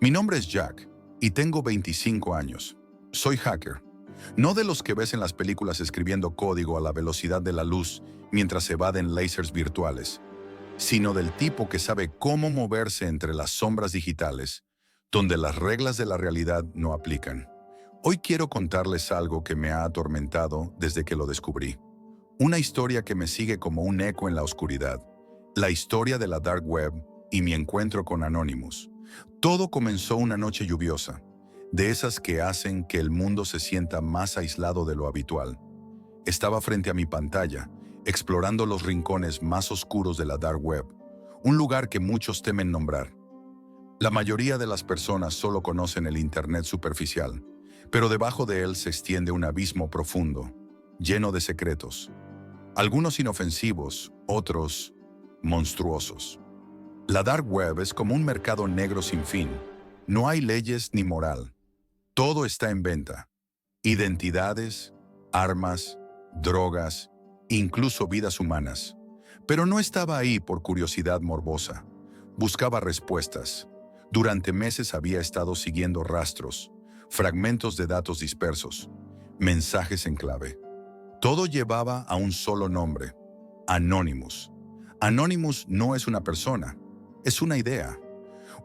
Mi nombre es Jack y tengo 25 años. Soy hacker. No de los que ves en las películas escribiendo código a la velocidad de la luz mientras evaden lasers virtuales, sino del tipo que sabe cómo moverse entre las sombras digitales, donde las reglas de la realidad no aplican. Hoy quiero contarles algo que me ha atormentado desde que lo descubrí. Una historia que me sigue como un eco en la oscuridad. La historia de la Dark Web y mi encuentro con Anonymous. Todo comenzó una noche lluviosa, de esas que hacen que el mundo se sienta más aislado de lo habitual. Estaba frente a mi pantalla, explorando los rincones más oscuros de la Dark Web, un lugar que muchos temen nombrar. La mayoría de las personas solo conocen el Internet superficial, pero debajo de él se extiende un abismo profundo, lleno de secretos. Algunos inofensivos, otros monstruosos. La Dark Web es como un mercado negro sin fin. No hay leyes ni moral. Todo está en venta. Identidades, armas, drogas, incluso vidas humanas. Pero no estaba ahí por curiosidad morbosa. Buscaba respuestas. Durante meses había estado siguiendo rastros, fragmentos de datos dispersos, mensajes en clave. Todo llevaba a un solo nombre: Anonymous. Anonymous no es una persona, es una idea.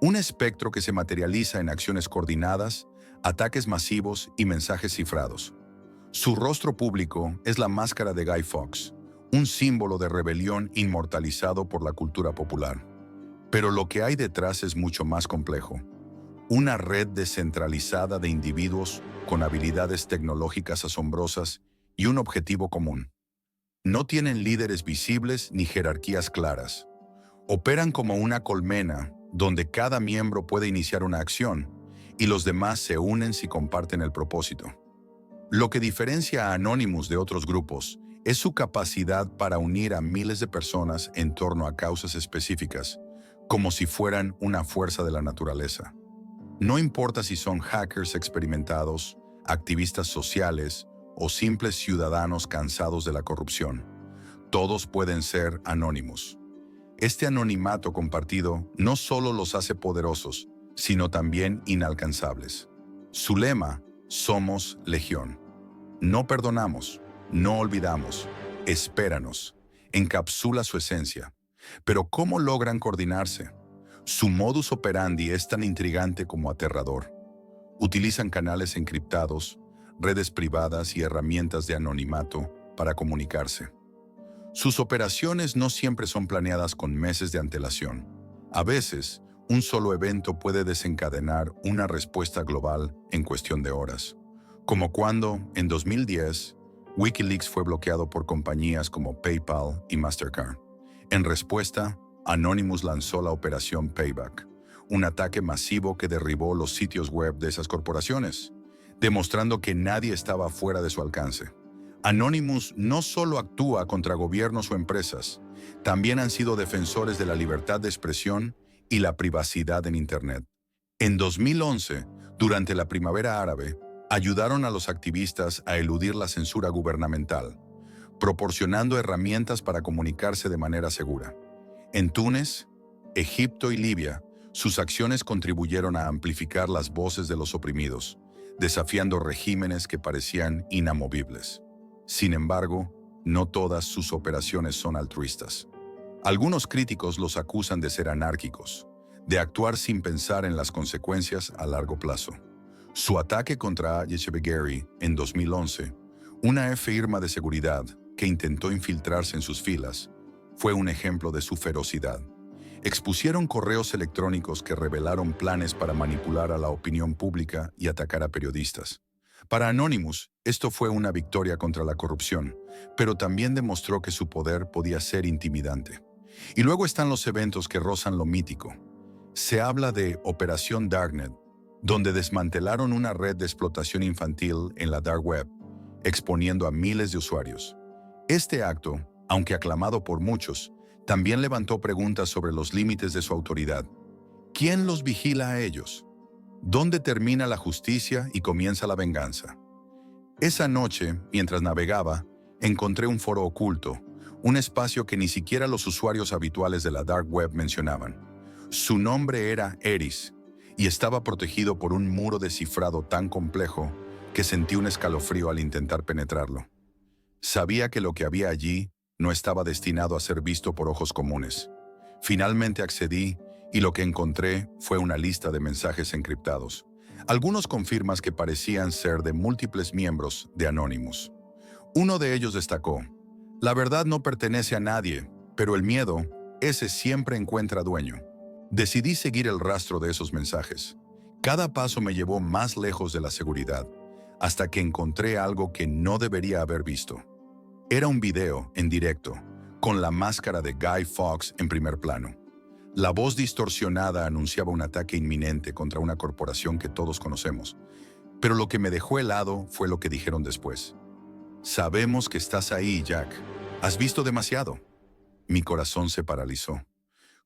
Un espectro que se materializa en acciones coordinadas, ataques masivos y mensajes cifrados. Su rostro público es la máscara de Guy Fawkes, un símbolo de rebelión inmortalizado por la cultura popular. Pero lo que hay detrás es mucho más complejo. Una red descentralizada de individuos con habilidades tecnológicas asombrosas y un objetivo común. No tienen líderes visibles ni jerarquías claras. Operan como una colmena donde cada miembro puede iniciar una acción y los demás se unen si comparten el propósito. Lo que diferencia a Anonymous de otros grupos es su capacidad para unir a miles de personas en torno a causas específicas, como si fueran una fuerza de la naturaleza. No importa si son hackers experimentados, activistas sociales o simples ciudadanos cansados de la corrupción. Todos pueden ser Anonymous. Este anonimato compartido no solo los hace poderosos, sino también inalcanzables. Su lema: somos Legión. No perdonamos, no olvidamos, espéranos, encapsula su esencia. Pero ¿cómo logran coordinarse? Su modus operandi es tan intrigante como aterrador. Utilizan canales encriptados, redes privadas y herramientas de anonimato para comunicarse. Sus operaciones no siempre son planeadas con meses de antelación. A veces, un solo evento puede desencadenar una respuesta global en cuestión de horas. Como cuando, en 2010, Wikileaks fue bloqueado por compañías como PayPal y Mastercard. En respuesta, Anonymous lanzó la Operación Payback, un ataque masivo que derribó los sitios web de esas corporaciones, demostrando que nadie estaba fuera de su alcance. Anonymous no solo actúa contra gobiernos o empresas, también han sido defensores de la libertad de expresión y la privacidad en Internet. En 2011, durante la Primavera Árabe, ayudaron a los activistas a eludir la censura gubernamental, proporcionando herramientas para comunicarse de manera segura. En Túnez, Egipto y Libia, sus acciones contribuyeron a amplificar las voces de los oprimidos, desafiando regímenes que parecían inamovibles. Sin embargo, no todas sus operaciones son altruistas. Algunos críticos los acusan de ser anárquicos, de actuar sin pensar en las consecuencias a largo plazo. Su ataque contra Yeshebegeri en 2011, una firma de seguridad que intentó infiltrarse en sus filas, fue un ejemplo de su ferocidad. Expusieron correos electrónicos que revelaron planes para manipular a la opinión pública y atacar a periodistas. Para Anonymous, esto fue una victoria contra la corrupción, pero también demostró que su poder podía ser intimidante. Y luego están los eventos que rozan lo mítico. Se habla de Operación Darknet, donde desmantelaron una red de explotación infantil en la Dark Web, exponiendo a miles de usuarios. Este acto, aunque aclamado por muchos, también levantó preguntas sobre los límites de su autoridad. ¿Quién los vigila a ellos? ¿Dónde termina la justicia y comienza la venganza? Esa noche, mientras navegaba, encontré un foro oculto, un espacio que ni siquiera los usuarios habituales de la Dark Web mencionaban. Su nombre era Eris, y estaba protegido por un muro de cifrado tan complejo que sentí un escalofrío al intentar penetrarlo. Sabía que lo que había allí no estaba destinado a ser visto por ojos comunes. Finalmente accedí y lo que encontré fue una lista de mensajes encriptados. Algunos con firmas que parecían ser de múltiples miembros de Anonymous. Uno de ellos destacó: "La verdad no pertenece a nadie, pero el miedo, ese siempre encuentra dueño". Decidí seguir el rastro de esos mensajes. Cada paso me llevó más lejos de la seguridad, hasta que encontré algo que no debería haber visto. Era un video en directo, con la máscara de Guy Fawkes en primer plano. La voz distorsionada anunciaba un ataque inminente contra una corporación que todos conocemos. Pero lo que me dejó helado fue lo que dijeron después. "Sabemos que estás ahí, Jack. Has visto demasiado". Mi corazón se paralizó.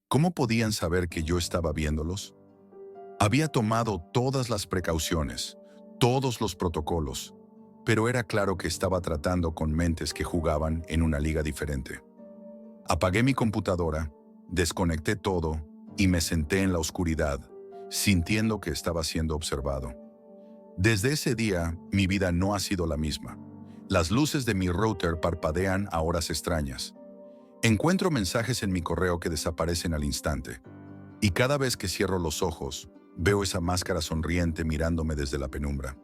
¿Cómo podían saber que yo estaba viéndolos? Había tomado todas las precauciones, todos los protocolos, pero era claro que estaba tratando con mentes que jugaban en una liga diferente. Apagué mi computadora, desconecté todo y me senté en la oscuridad, sintiendo que estaba siendo observado. Desde ese día, mi vida no ha sido la misma. Las luces de mi router parpadean a horas extrañas. Encuentro mensajes en mi correo que desaparecen al instante. Y cada vez que cierro los ojos, veo esa máscara sonriente mirándome desde la penumbra.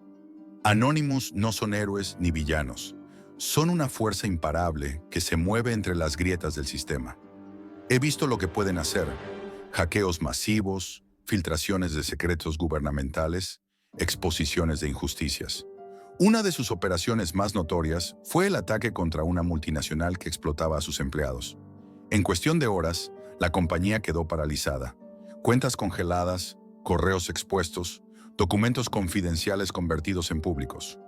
Anonymous no son héroes ni villanos. Son una fuerza imparable que se mueve entre las grietas del sistema. He visto lo que pueden hacer: hackeos masivos, filtraciones de secretos gubernamentales, exposiciones de injusticias. Una de sus operaciones más notorias fue el ataque contra una multinacional que explotaba a sus empleados. En cuestión de horas, la compañía quedó paralizada. Cuentas congeladas, correos expuestos, documentos confidenciales convertidos en públicos.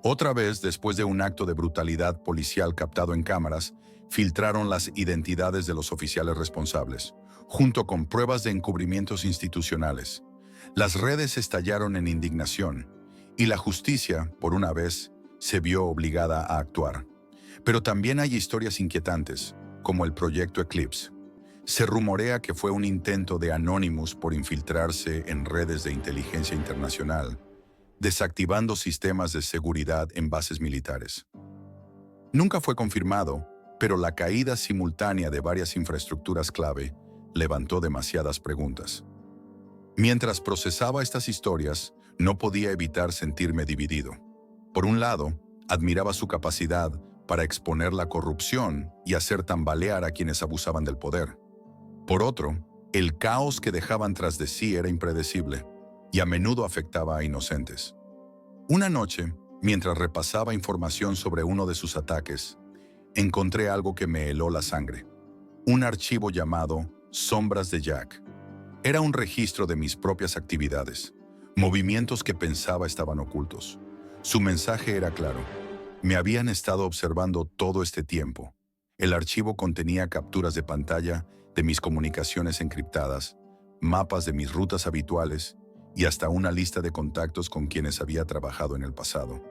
Otra vez, después de un acto de brutalidad policial captado en cámaras, filtraron las identidades de los oficiales responsables, junto con pruebas de encubrimientos institucionales. Las redes estallaron en indignación, y la justicia, por una vez, se vio obligada a actuar. Pero también hay historias inquietantes, como el proyecto Eclipse. Se rumorea que fue un intento de Anonymous por infiltrarse en redes de inteligencia internacional, desactivando sistemas de seguridad en bases militares. Nunca fue confirmado, pero la caída simultánea de varias infraestructuras clave levantó demasiadas preguntas. Mientras procesaba estas historias, no podía evitar sentirme dividido. Por un lado, admiraba su capacidad para exponer la corrupción y hacer tambalear a quienes abusaban del poder. Por otro, el caos que dejaban tras de sí era impredecible y a menudo afectaba a inocentes. Una noche, mientras repasaba información sobre uno de sus ataques, encontré algo que me heló la sangre. Un archivo llamado Sombras de Jack. Era un registro de mis propias actividades, movimientos que pensaba estaban ocultos. Su mensaje era claro: me habían estado observando todo este tiempo. El archivo contenía capturas de pantalla de mis comunicaciones encriptadas, mapas de mis rutas habituales y hasta una lista de contactos con quienes había trabajado en el pasado.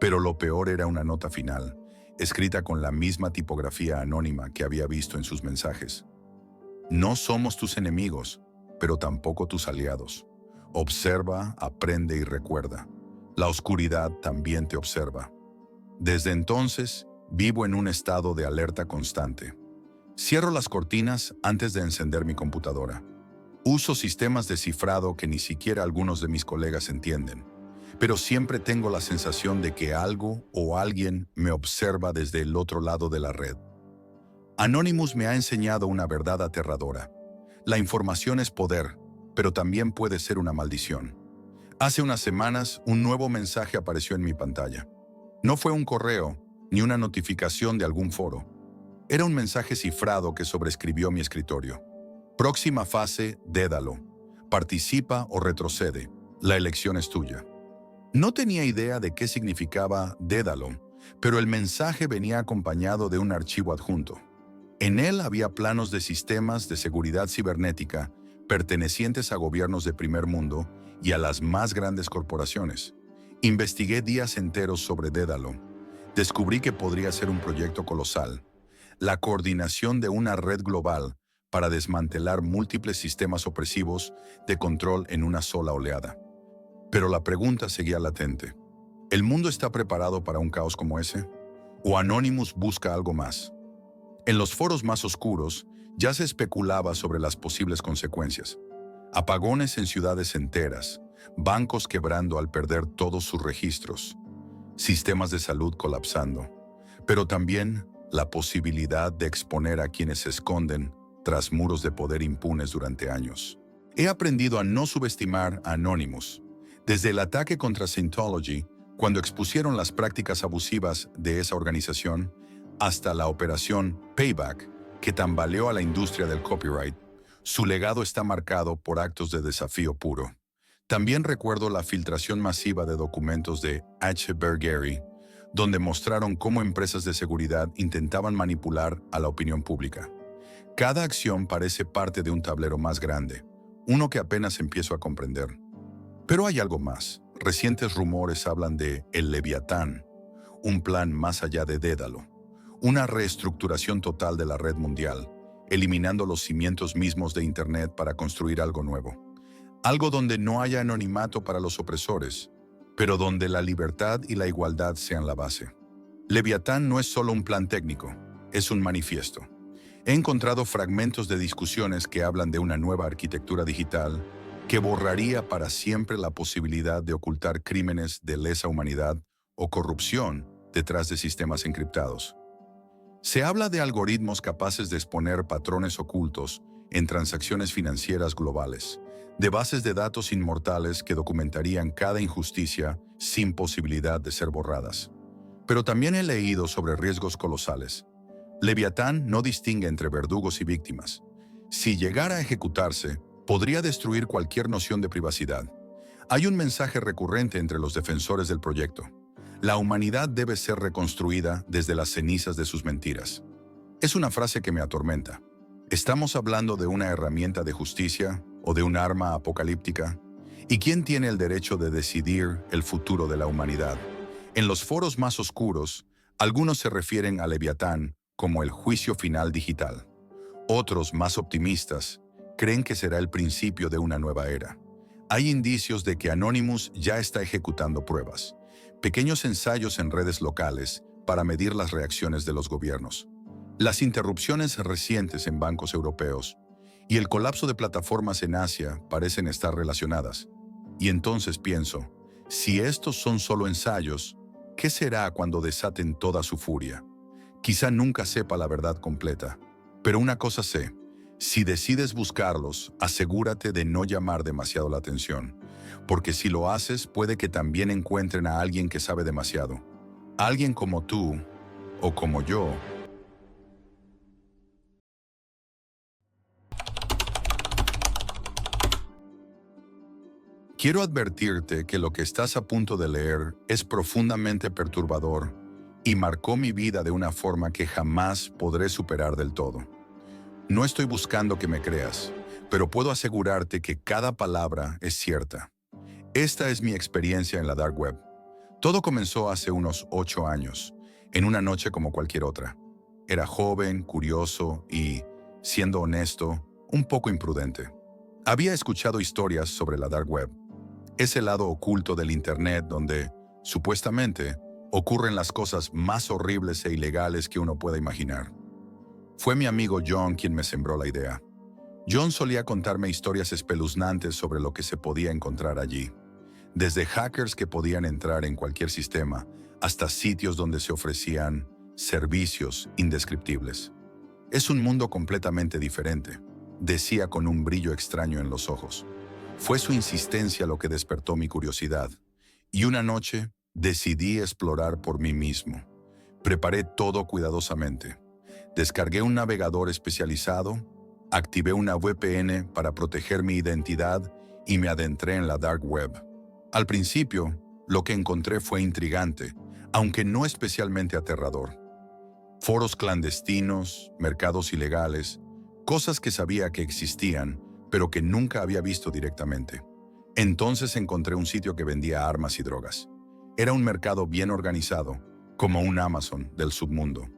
Pero lo peor era una nota final, escrita con la misma tipografía anónima que había visto en sus mensajes. No somos tus enemigos, pero tampoco tus aliados. Observa, aprende y recuerda. La oscuridad también te observa. Desde entonces, vivo en un estado de alerta constante. Cierro las cortinas antes de encender mi computadora. Uso sistemas de cifrado que ni siquiera algunos de mis colegas entienden, pero siempre tengo la sensación de que algo o alguien me observa desde el otro lado de la red. Anonymous me ha enseñado una verdad aterradora. La información es poder, pero también puede ser una maldición. Hace unas semanas, un nuevo mensaje apareció en mi pantalla. No fue un correo, ni una notificación de algún foro. Era un mensaje cifrado que sobrescribió mi escritorio. Próxima fase, Dédalo. Participa o retrocede. La elección es tuya. No tenía idea de qué significaba Dédalo, pero el mensaje venía acompañado de un archivo adjunto. En él había planos de sistemas de seguridad cibernética pertenecientes a gobiernos de primer mundo y a las más grandes corporaciones. Investigué días enteros sobre Dédalo. Descubrí que podría ser un proyecto colosal, la coordinación de una red global para desmantelar múltiples sistemas opresivos de control en una sola oleada. Pero la pregunta seguía latente. ¿El mundo está preparado para un caos como ese? ¿O Anonymous busca algo más? En los foros más oscuros ya se especulaba sobre las posibles consecuencias. Apagones en ciudades enteras, bancos quebrando al perder todos sus registros, sistemas de salud colapsando, pero también la posibilidad de exponer a quienes se esconden tras muros de poder impunes durante años. He aprendido a no subestimar a Anonymous. Desde el ataque contra Scientology, cuando expusieron las prácticas abusivas de esa organización, hasta la operación Payback, que tambaleó a la industria del copyright, su legado está marcado por actos de desafío puro. También recuerdo la filtración masiva de documentos de H. Bergeri, donde mostraron cómo empresas de seguridad intentaban manipular a la opinión pública. Cada acción parece parte de un tablero más grande, uno que apenas empiezo a comprender. Pero hay algo más. Recientes rumores hablan de el Leviatán, un plan más allá de Dédalo, una reestructuración total de la red mundial, eliminando los cimientos mismos de Internet para construir algo nuevo. Algo donde no haya anonimato para los opresores, pero donde la libertad y la igualdad sean la base. Leviatán no es solo un plan técnico, es un manifiesto. He encontrado fragmentos de discusiones que hablan de una nueva arquitectura digital que borraría para siempre la posibilidad de ocultar crímenes de lesa humanidad o corrupción detrás de sistemas encriptados. Se habla de algoritmos capaces de exponer patrones ocultos en transacciones financieras globales, de bases de datos inmortales que documentarían cada injusticia sin posibilidad de ser borradas. Pero también he leído sobre riesgos colosales. Leviatán no distingue entre verdugos y víctimas. Si llegara a ejecutarse, podría destruir cualquier noción de privacidad. Hay un mensaje recurrente entre los defensores del proyecto. La humanidad debe ser reconstruida desde las cenizas de sus mentiras. Es una frase que me atormenta. ¿Estamos hablando de una herramienta de justicia o de un arma apocalíptica? ¿Y quién tiene el derecho de decidir el futuro de la humanidad? En los foros más oscuros, algunos se refieren a Leviatán como el juicio final digital. Otros, más optimistas, creen que será el principio de una nueva era. Hay indicios de que Anonymous ya está ejecutando pruebas, pequeños ensayos en redes locales para medir las reacciones de los gobiernos. Las interrupciones recientes en bancos europeos y el colapso de plataformas en Asia parecen estar relacionadas. Y entonces pienso, si estos son solo ensayos, ¿qué será cuando desaten toda su furia? Quizá nunca sepa la verdad completa, pero una cosa sé. Si decides buscarlos, asegúrate de no llamar demasiado la atención, porque si lo haces puede que también encuentren a alguien que sabe demasiado. Alguien como tú, o como yo. Quiero advertirte que lo que estás a punto de leer es profundamente perturbador y marcó mi vida de una forma que jamás podré superar del todo. No estoy buscando que me creas, pero puedo asegurarte que cada palabra es cierta. Esta es mi experiencia en la Dark Web. Todo comenzó hace unos 8 años, en una noche como cualquier otra. Era joven, curioso y, siendo honesto, un poco imprudente. Había escuchado historias sobre la Dark Web, ese lado oculto del Internet donde, supuestamente, ocurren las cosas más horribles e ilegales que uno pueda imaginar. Fue mi amigo John quien me sembró la idea. John solía contarme historias espeluznantes sobre lo que se podía encontrar allí, desde hackers que podían entrar en cualquier sistema, hasta sitios donde se ofrecían servicios indescriptibles. Es un mundo completamente diferente, decía con un brillo extraño en los ojos. Fue su insistencia lo que despertó mi curiosidad, y una noche decidí explorar por mí mismo. Preparé todo cuidadosamente. Descargué un navegador especializado, activé una VPN para proteger mi identidad y me adentré en la Dark Web. Al principio, lo que encontré fue intrigante, aunque no especialmente aterrador. Foros clandestinos, mercados ilegales, cosas que sabía que existían, pero que nunca había visto directamente. Entonces encontré un sitio que vendía armas y drogas. Era un mercado bien organizado, como un Amazon del submundo.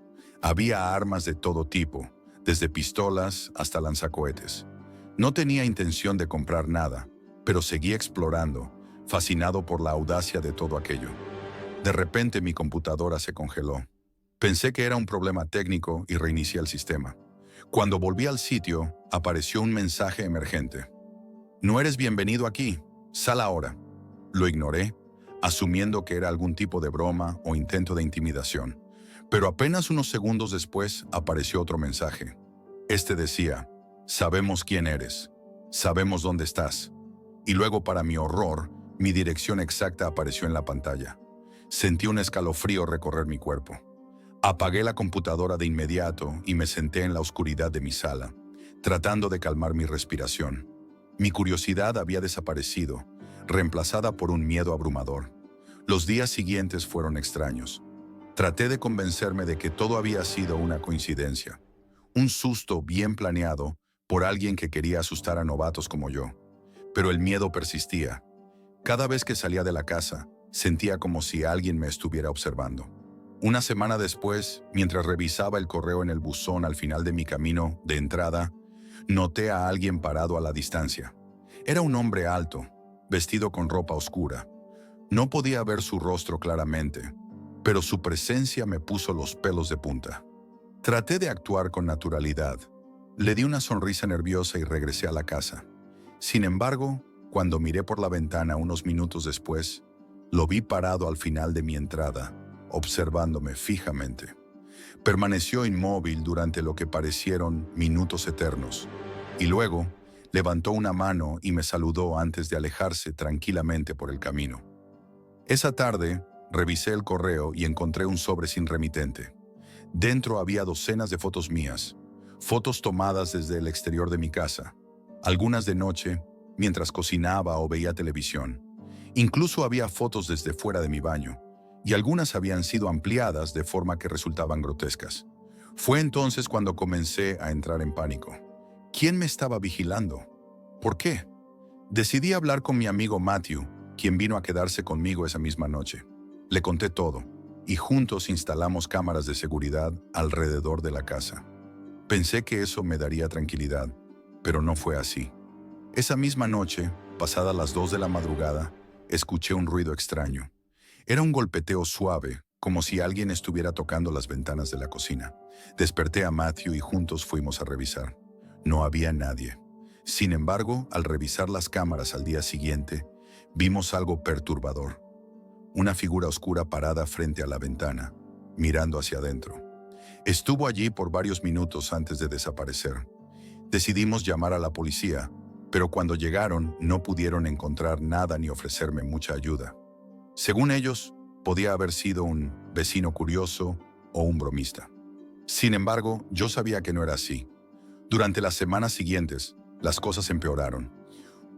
Había armas de todo tipo, desde pistolas hasta lanzacohetes. No tenía intención de comprar nada, pero seguí explorando, fascinado por la audacia de todo aquello. De repente mi computadora se congeló. Pensé que era un problema técnico y reinicié el sistema. Cuando volví al sitio, apareció un mensaje emergente. No eres bienvenido aquí, sal ahora. Lo ignoré, asumiendo que era algún tipo de broma o intento de intimidación. Pero apenas unos segundos después apareció otro mensaje. Este decía, sabemos quién eres, sabemos dónde estás. Y luego, para mi horror, mi dirección exacta apareció en la pantalla. Sentí un escalofrío recorrer mi cuerpo. Apagué la computadora de inmediato y me senté en la oscuridad de mi sala, tratando de calmar mi respiración. Mi curiosidad había desaparecido, reemplazada por un miedo abrumador. Los días siguientes fueron extraños. Traté de convencerme de que todo había sido una coincidencia, un susto bien planeado por alguien que quería asustar a novatos como yo. Pero el miedo persistía. Cada vez que salía de la casa, sentía como si alguien me estuviera observando. Una semana después, mientras revisaba el correo en el buzón al final de mi camino de entrada, noté a alguien parado a la distancia. Era un hombre alto, vestido con ropa oscura. No podía ver su rostro claramente, pero su presencia me puso los pelos de punta. Traté de actuar con naturalidad. Le di una sonrisa nerviosa y regresé a la casa. Sin embargo, cuando miré por la ventana unos minutos después, lo vi parado al final de mi entrada, observándome fijamente. Permaneció inmóvil durante lo que parecieron minutos eternos, y luego levantó una mano y me saludó antes de alejarse tranquilamente por el camino. Esa tarde, revisé el correo y encontré un sobre sin remitente. Dentro había docenas de fotos mías, fotos tomadas desde el exterior de mi casa, algunas de noche, mientras cocinaba o veía televisión. Incluso había fotos desde fuera de mi baño, y algunas habían sido ampliadas de forma que resultaban grotescas. Fue entonces cuando comencé a entrar en pánico. ¿Quién me estaba vigilando? ¿Por qué? Decidí hablar con mi amigo Matthew, quien vino a quedarse conmigo esa misma noche. Le conté todo, y juntos instalamos cámaras de seguridad alrededor de la casa. Pensé que eso me daría tranquilidad, pero no fue así. Esa misma noche, pasadas las 2 de la madrugada, escuché un ruido extraño. Era un golpeteo suave, como si alguien estuviera tocando las ventanas de la cocina. Desperté a Matthew y juntos fuimos a revisar. No había nadie. Sin embargo, al revisar las cámaras al día siguiente, vimos algo perturbador. Una figura oscura parada frente a la ventana, mirando hacia adentro. Estuvo allí por varios minutos antes de desaparecer. Decidimos llamar a la policía, pero cuando llegaron no pudieron encontrar nada ni ofrecerme mucha ayuda. Según ellos, podía haber sido un vecino curioso o un bromista. Sin embargo, yo sabía que no era así. Durante las semanas siguientes, las cosas empeoraron.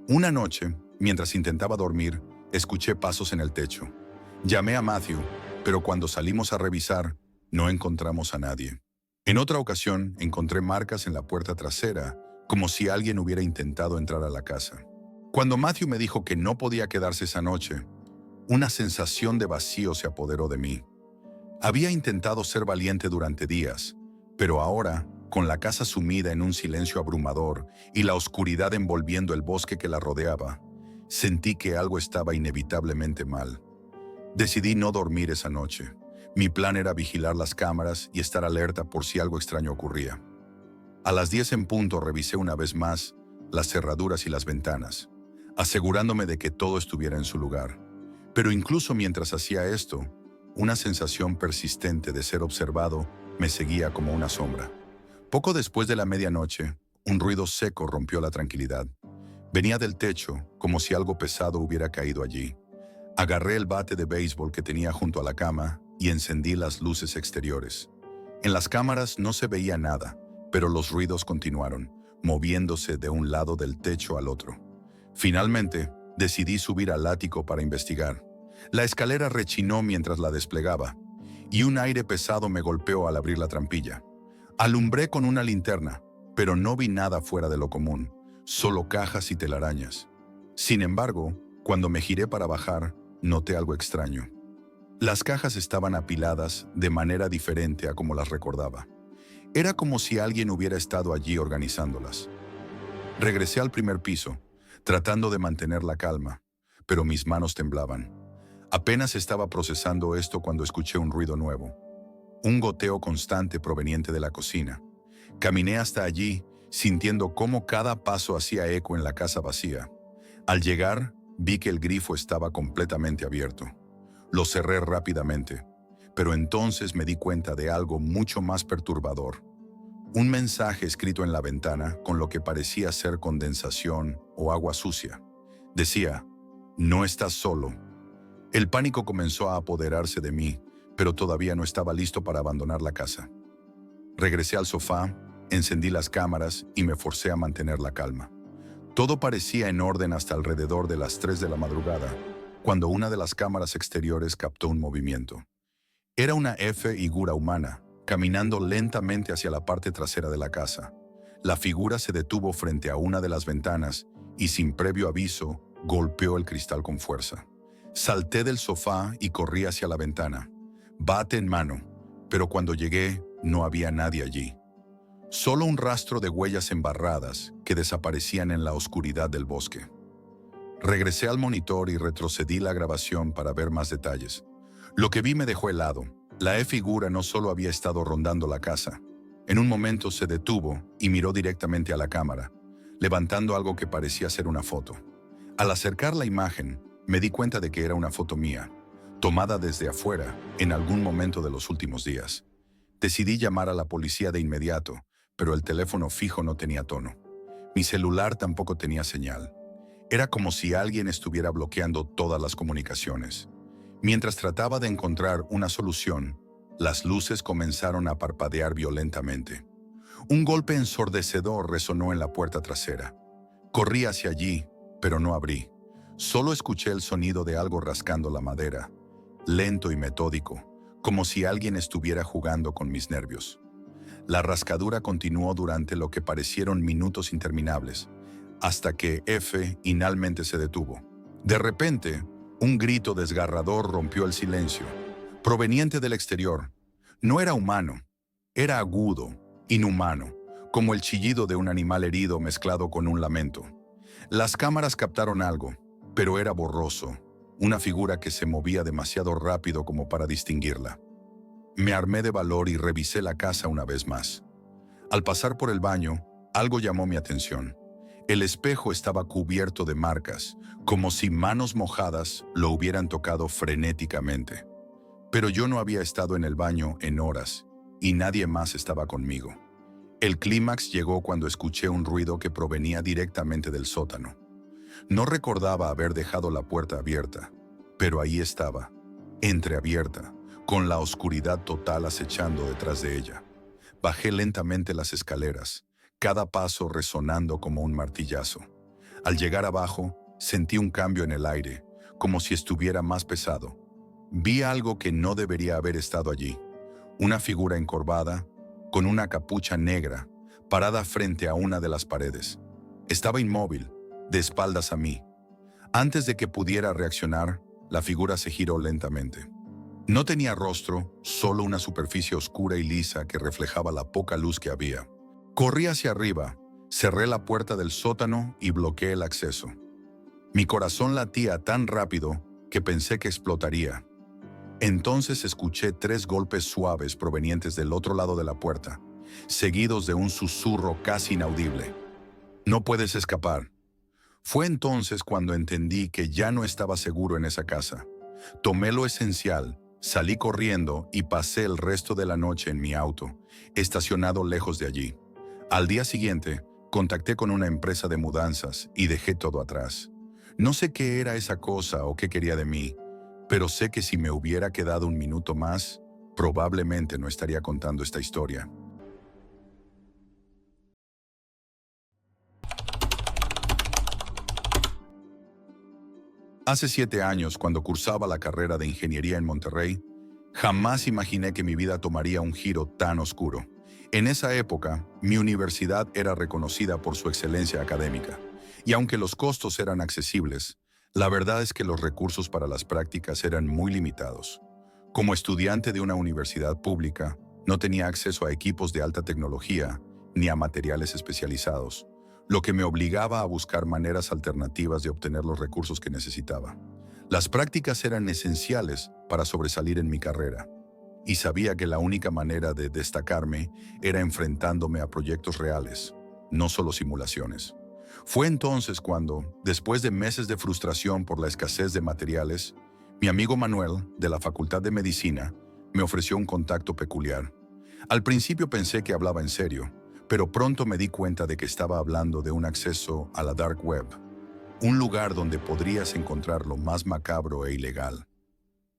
Una noche, mientras intentaba dormir, escuché pasos en el techo. Llamé a Matthew, pero cuando salimos a revisar, no encontramos a nadie. En otra ocasión, encontré marcas en la puerta trasera, como si alguien hubiera intentado entrar a la casa. Cuando Matthew me dijo que no podía quedarse esa noche, una sensación de vacío se apoderó de mí. Había intentado ser valiente durante días, pero ahora, con la casa sumida en un silencio abrumador y la oscuridad envolviendo el bosque que la rodeaba, sentí que algo estaba inevitablemente mal. Decidí no dormir esa noche. Mi plan era vigilar las cámaras y estar alerta por si algo extraño ocurría. A las 10 en punto revisé una vez más las cerraduras y las ventanas, asegurándome de que todo estuviera en su lugar. Pero incluso mientras hacía esto, una sensación persistente de ser observado me seguía como una sombra. Poco después de la medianoche, un ruido seco rompió la tranquilidad. Venía del techo, como si algo pesado hubiera caído allí. Agarré el bate de béisbol que tenía junto a la cama y encendí las luces exteriores. En las cámaras no se veía nada, pero los ruidos continuaron, moviéndose de un lado del techo al otro. Finalmente, decidí subir al ático para investigar. La escalera rechinó mientras la desplegaba, y un aire pesado me golpeó al abrir la trampilla. Alumbré con una linterna, pero no vi nada fuera de lo común, solo cajas y telarañas. Sin embargo, cuando me giré para bajar, noté algo extraño. Las cajas estaban apiladas de manera diferente a como las recordaba. Era como si alguien hubiera estado allí organizándolas. Regresé al primer piso, tratando de mantener la calma, pero mis manos temblaban. Apenas estaba procesando esto cuando escuché un ruido nuevo. Un goteo constante proveniente de la cocina. Caminé hasta allí, sintiendo cómo cada paso hacía eco en la casa vacía. Al llegar, vi que el grifo estaba completamente abierto. Lo cerré rápidamente, pero entonces me di cuenta de algo mucho más perturbador. Un mensaje escrito en la ventana con lo que parecía ser condensación o agua sucia. Decía, "No estás solo". El pánico comenzó a apoderarse de mí, pero todavía no estaba listo para abandonar la casa. Regresé al sofá, encendí las cámaras y me forcé a mantener la calma. Todo parecía en orden hasta alrededor de las 3 de la madrugada, cuando una de las cámaras exteriores captó un movimiento. Era una figura humana, caminando lentamente hacia la parte trasera de la casa. La figura se detuvo frente a una de las ventanas y, sin previo aviso, golpeó el cristal con fuerza. Salté del sofá y corrí hacia la ventana, bate en mano, pero cuando llegué no había nadie allí. Solo un rastro de huellas embarradas que desaparecían en la oscuridad del bosque. Regresé al monitor y retrocedí la grabación para ver más detalles. Lo que vi me dejó helado. La figura no solo había estado rondando la casa. En un momento se detuvo y miró directamente a la cámara, levantando algo que parecía ser una foto. Al acercar la imagen, me di cuenta de que era una foto mía, tomada desde afuera en algún momento de los últimos días. Decidí llamar a la policía de inmediato, pero el teléfono fijo no tenía tono. Mi celular tampoco tenía señal. Era como si alguien estuviera bloqueando todas las comunicaciones. Mientras trataba de encontrar una solución, las luces comenzaron a parpadear violentamente. Un golpe ensordecedor resonó en la puerta trasera. Corrí hacia allí, pero no abrí. Solo escuché el sonido de algo rascando la madera, lento y metódico, como si alguien estuviera jugando con mis nervios. La rascadura continuó durante lo que parecieron minutos interminables, hasta que finalmente se detuvo. De repente, un grito desgarrador rompió el silencio, proveniente del exterior. No era humano, era agudo, inhumano, como el chillido de un animal herido mezclado con un lamento. Las cámaras captaron algo, pero era borroso, una figura que se movía demasiado rápido como para distinguirla. Me armé de valor y revisé la casa una vez más. Al pasar por el baño, algo llamó mi atención. El espejo estaba cubierto de marcas, como si manos mojadas lo hubieran tocado frenéticamente. Pero yo no había estado en el baño en horas, y nadie más estaba conmigo. El clímax llegó cuando escuché un ruido que provenía directamente del sótano. No recordaba haber dejado la puerta abierta, pero ahí estaba, entreabierta, con la oscuridad total acechando detrás de ella. Bajé lentamente las escaleras, cada paso resonando como un martillazo. Al llegar abajo, sentí un cambio en el aire, como si estuviera más pesado. Vi algo que no debería haber estado allí. Una figura encorvada, con una capucha negra, parada frente a una de las paredes. Estaba inmóvil, de espaldas a mí. Antes de que pudiera reaccionar, la figura se giró lentamente. No tenía rostro, solo una superficie oscura y lisa que reflejaba la poca luz que había. Corrí hacia arriba, cerré la puerta del sótano y bloqueé el acceso. Mi corazón latía tan rápido que pensé que explotaría. Entonces escuché 3 golpes suaves provenientes del otro lado de la puerta, seguidos de un susurro casi inaudible. "No puedes escapar". Fue entonces cuando entendí que ya no estaba seguro en esa casa. Tomé lo esencial, salí corriendo y pasé el resto de la noche en mi auto, estacionado lejos de allí. Al día siguiente, contacté con una empresa de mudanzas y dejé todo atrás. No sé qué era esa cosa o qué quería de mí, pero sé que si me hubiera quedado un minuto más, probablemente no estaría contando esta historia. Hace 7 años, cuando cursaba la carrera de ingeniería en Monterrey, jamás imaginé que mi vida tomaría un giro tan oscuro. En esa época, mi universidad era reconocida por su excelencia académica, y aunque los costos eran accesibles, la verdad es que los recursos para las prácticas eran muy limitados. Como estudiante de una universidad pública, No tenía acceso a equipos de alta tecnología ni a materiales especializados, lo que me obligaba a buscar maneras alternativas de obtener los recursos que necesitaba. Las prácticas eran esenciales para sobresalir en mi carrera, y sabía que la única manera de destacarme era enfrentándome a proyectos reales, no solo simulaciones. Fue entonces cuando, después de meses de frustración por la escasez de materiales, mi amigo Manuel, de la Facultad de Medicina, me ofreció un contacto peculiar. Al principio pensé que hablaba en serio, pero pronto me di cuenta de que estaba hablando de un acceso a la Dark Web, un lugar donde podrías encontrar lo más macabro e ilegal.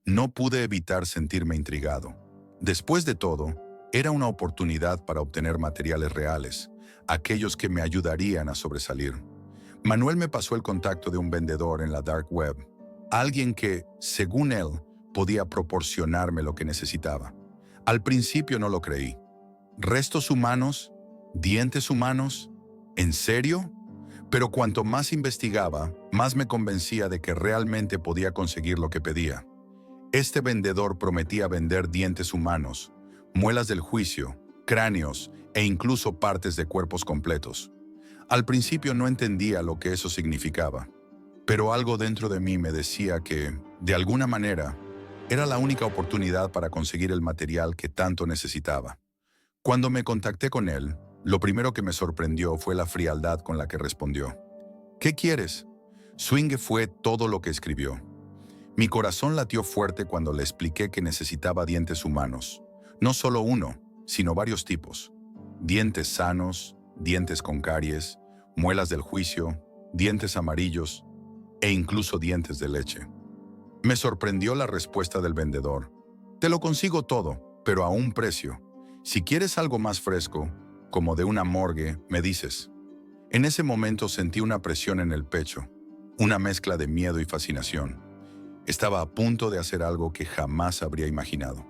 No pude evitar sentirme intrigado. Después de todo, era una oportunidad para obtener materiales reales, aquellos que me ayudarían a sobresalir. Manuel me pasó el contacto de un vendedor en la Dark Web, alguien que, según él, podía proporcionarme lo que necesitaba. Al principio no lo creí. ¿Restos humanos? ¿Dientes humanos? ¿En serio? Pero cuanto más investigaba, más me convencía de que realmente podía conseguir lo que pedía. Este vendedor prometía vender dientes humanos, muelas del juicio, cráneos e incluso partes de cuerpos completos. Al principio no entendía lo que eso significaba, pero algo dentro de mí me decía que, de alguna manera, era la única oportunidad para conseguir el material que tanto necesitaba. Cuando me contacté con él, lo primero que me sorprendió fue la frialdad con la que respondió. ¿Qué quieres? Swingue fue todo lo que escribió. Mi corazón latió fuerte cuando le expliqué que necesitaba dientes humanos. No solo uno, sino varios tipos. Dientes sanos, dientes con caries, muelas del juicio, dientes amarillos e incluso dientes de leche. Me sorprendió la respuesta del vendedor. Te lo consigo todo, pero a un precio. Si quieres algo más fresco, como de una morgue, me dices. En ese momento sentí una presión en el pecho, una mezcla de miedo y fascinación. Estaba a punto de hacer algo que jamás habría imaginado.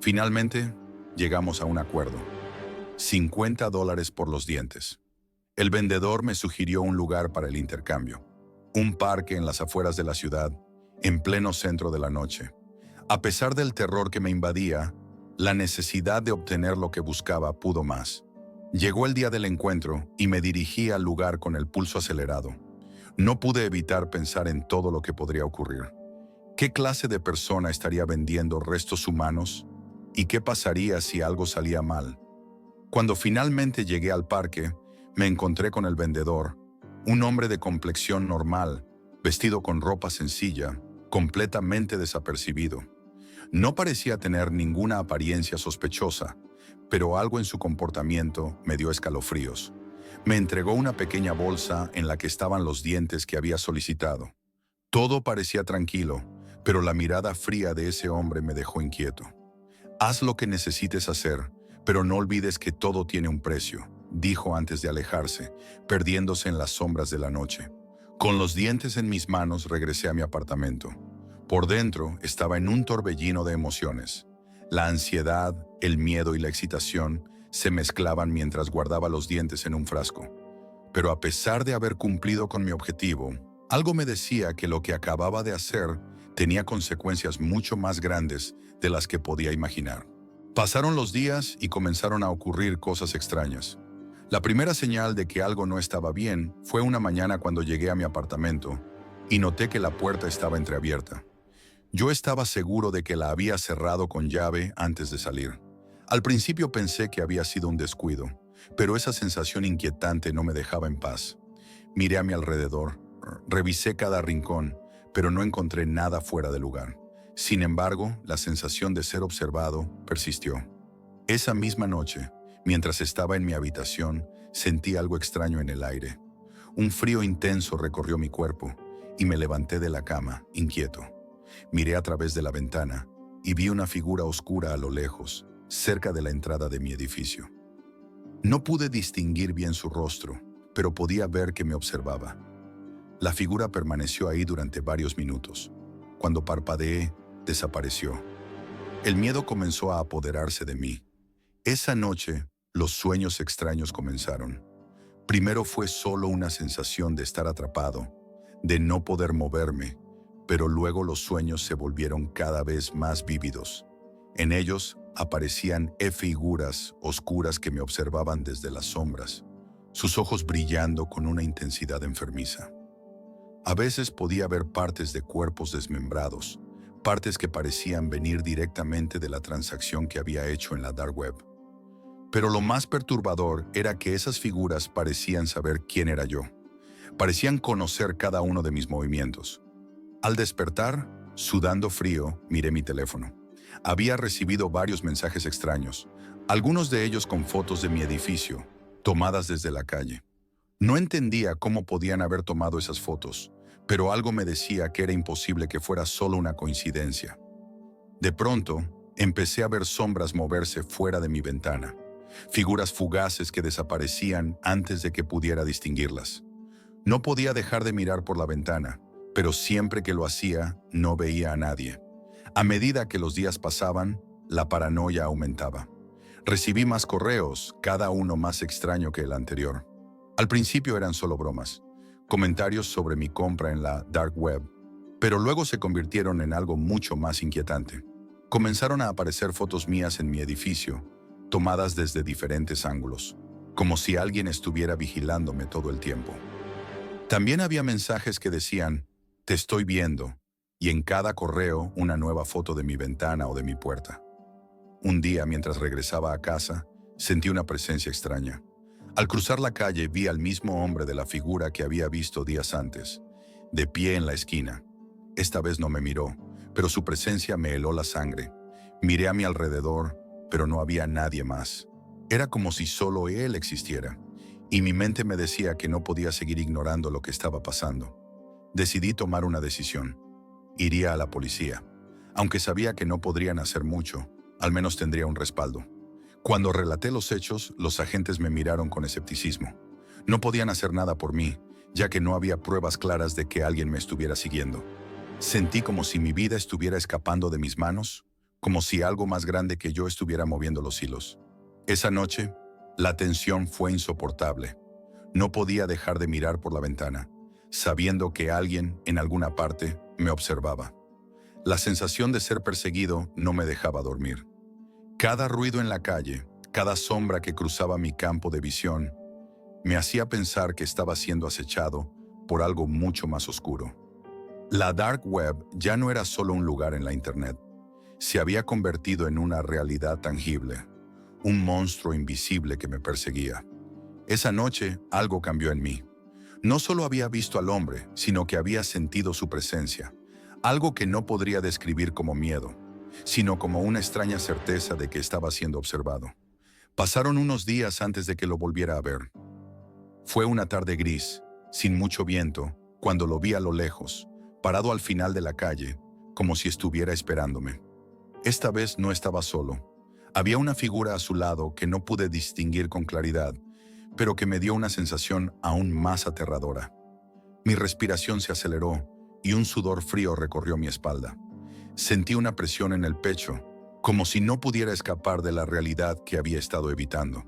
Finalmente, llegamos a un acuerdo. $50 por los dientes. El vendedor me sugirió un lugar para el intercambio. Un parque en las afueras de la ciudad, en pleno centro de la noche. A pesar del terror que me invadía, la necesidad de obtener lo que buscaba pudo más. Llegó el día del encuentro y me dirigí al lugar con el pulso acelerado. No pude evitar pensar en todo lo que podría ocurrir. ¿Qué clase de persona estaría vendiendo restos humanos? ¿Y qué pasaría si algo salía mal? Cuando finalmente llegué al parque, me encontré con el vendedor, un hombre de complexión normal, vestido con ropa sencilla, completamente desapercibido. No parecía tener ninguna apariencia sospechosa, pero algo en su comportamiento me dio escalofríos. Me entregó una pequeña bolsa en la que estaban los dientes que había solicitado. Todo parecía tranquilo, pero la mirada fría de ese hombre me dejó inquieto. Haz lo que necesites hacer, pero no olvides que todo tiene un precio, dijo antes de alejarse, perdiéndose en las sombras de la noche. Con los dientes en mis manos regresé a mi apartamento. Por dentro estaba en un torbellino de emociones. La ansiedad, el miedo y la excitación se mezclaban mientras guardaba los dientes en un frasco. Pero a pesar de haber cumplido con mi objetivo, algo me decía que lo que acababa de hacer tenía consecuencias mucho más grandes de las que podía imaginar. Pasaron los días y comenzaron a ocurrir cosas extrañas. La primera señal de que algo no estaba bien fue una mañana cuando llegué a mi apartamento y noté que la puerta estaba entreabierta. Yo estaba seguro de que la había cerrado con llave antes de salir. Al principio pensé que había sido un descuido, pero esa sensación inquietante no me dejaba en paz. Miré a mi alrededor, revisé cada rincón, pero no encontré nada fuera de lugar. Sin embargo, la sensación de ser observado persistió. Esa misma noche, mientras estaba en mi habitación, sentí algo extraño en el aire. Un frío intenso recorrió mi cuerpo y me levanté de la cama, inquieto. Miré a través de la ventana y vi una figura oscura a lo lejos, cerca de la entrada de mi edificio. No pude distinguir bien su rostro, pero podía ver que me observaba. La figura permaneció ahí durante varios minutos. Cuando parpadeé, desapareció. El miedo comenzó a apoderarse de mí. Esa noche, los sueños extraños comenzaron. Primero fue solo una sensación de estar atrapado, de no poder moverme, pero luego los sueños se volvieron cada vez más vívidos. En ellos aparecían figuras oscuras que me observaban desde las sombras, sus ojos brillando con una intensidad enfermiza. A veces podía ver partes de cuerpos desmembrados, partes que parecían venir directamente de la transacción que había hecho en la dark web. Pero lo más perturbador era que esas figuras parecían saber quién era yo. Parecían conocer cada uno de mis movimientos. Al despertar, sudando frío, miré mi teléfono. Había recibido varios mensajes extraños, algunos de ellos con fotos de mi edificio, tomadas desde la calle. No entendía cómo podían haber tomado esas fotos, pero algo me decía que era imposible que fuera solo una coincidencia. De pronto, empecé a ver sombras moverse fuera de mi ventana, figuras fugaces que desaparecían antes de que pudiera distinguirlas. No podía dejar de mirar por la ventana, pero siempre que lo hacía, no veía a nadie. A medida que los días pasaban, la paranoia aumentaba. Recibí más correos, cada uno más extraño que el anterior. Al principio eran solo bromas, comentarios sobre mi compra en la dark web, pero luego se convirtieron en algo mucho más inquietante. Comenzaron a aparecer fotos mías en mi edificio, tomadas desde diferentes ángulos, como si alguien estuviera vigilándome todo el tiempo. También había mensajes que decían, "Te estoy viendo", y en cada correo una nueva foto de mi ventana o de mi puerta. Un día, mientras regresaba a casa, sentí una presencia extraña. Al cruzar la calle vi al mismo hombre de la figura que había visto días antes, de pie en la esquina. Esta vez no me miró, pero su presencia me heló la sangre. Miré a mi alrededor, pero no había nadie más. Era como si solo él existiera, y mi mente me decía que no podía seguir ignorando lo que estaba pasando. Decidí tomar una decisión. Iría a la policía. Aunque sabía que no podrían hacer mucho, al menos tendría un respaldo. Cuando relaté los hechos, los agentes me miraron con escepticismo. No podían hacer nada por mí, ya que no había pruebas claras de que alguien me estuviera siguiendo. Sentí como si mi vida estuviera escapando de mis manos, como si algo más grande que yo estuviera moviendo los hilos. Esa noche, la tensión fue insoportable. No podía dejar de mirar por la ventana, sabiendo que alguien, en alguna parte, me observaba. La sensación de ser perseguido no me dejaba dormir. Cada ruido en la calle, cada sombra que cruzaba mi campo de visión, me hacía pensar que estaba siendo acechado por algo mucho más oscuro. La dark web ya no era solo un lugar en la internet. Se había convertido en una realidad tangible, un monstruo invisible que me perseguía. Esa noche algo cambió en mí. No solo había visto al hombre, sino que había sentido su presencia, algo que no podría describir como miedo, sino como una extraña certeza de que estaba siendo observado. Pasaron unos días antes de que lo volviera a ver. Fue una tarde gris, sin mucho viento, cuando lo vi a lo lejos, parado al final de la calle, como si estuviera esperándome. Esta vez no estaba solo. Había una figura a su lado que no pude distinguir con claridad, pero que me dio una sensación aún más aterradora. Mi respiración se aceleró y un sudor frío recorrió mi espalda. Sentí una presión en el pecho, como si no pudiera escapar de la realidad que había estado evitando.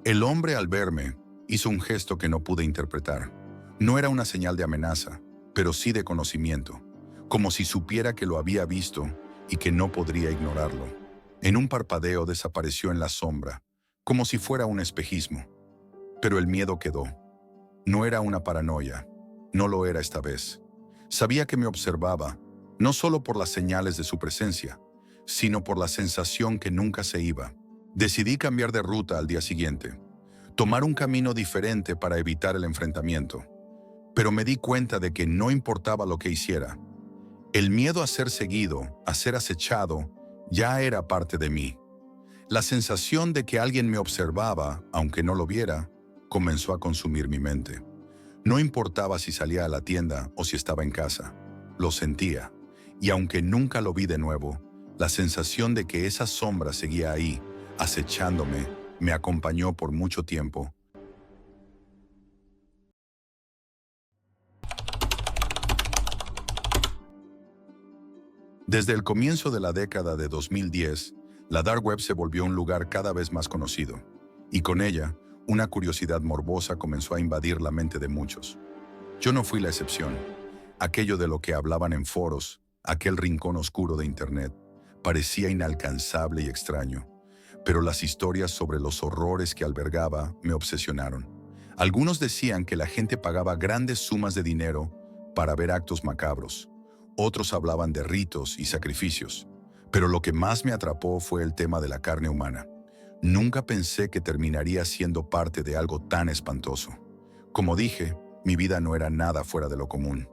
El hombre, al verme, hizo un gesto que no pude interpretar. No era una señal de amenaza, pero sí de conocimiento, como si supiera que lo había visto y que no podría ignorarlo. En un parpadeo desapareció en la sombra, como si fuera un espejismo. Pero el miedo quedó. No era una paranoia, no lo era esta vez. Sabía que me observaba, no solo por las señales de su presencia, sino por la sensación que nunca se iba. Decidí cambiar de ruta al día siguiente, tomar un camino diferente para evitar el enfrentamiento. Pero me di cuenta de que no importaba lo que hiciera. El miedo a ser seguido, a ser acechado, ya era parte de mí. La sensación de que alguien me observaba, aunque no lo viera, comenzó a consumir mi mente. No importaba si salía a la tienda o si estaba en casa. Lo sentía. Y aunque nunca lo vi de nuevo, la sensación de que esa sombra seguía ahí, acechándome, me acompañó por mucho tiempo. Desde el comienzo de la década de 2010, la dark web se volvió un lugar cada vez más conocido, y con ella, una curiosidad morbosa comenzó a invadir la mente de muchos. Yo no fui la excepción. Aquello de lo que hablaban en foros, aquel rincón oscuro de Internet, Parecía inalcanzable y extraño, pero las historias sobre los horrores que albergaba me obsesionaron. Algunos decían que la gente pagaba grandes sumas de dinero para ver actos macabros. Otros hablaban de ritos y sacrificios. Pero lo que más me atrapó fue el tema de la carne humana. Nunca pensé que terminaría siendo parte de algo tan espantoso. Como dije, mi vida no era nada fuera de lo común.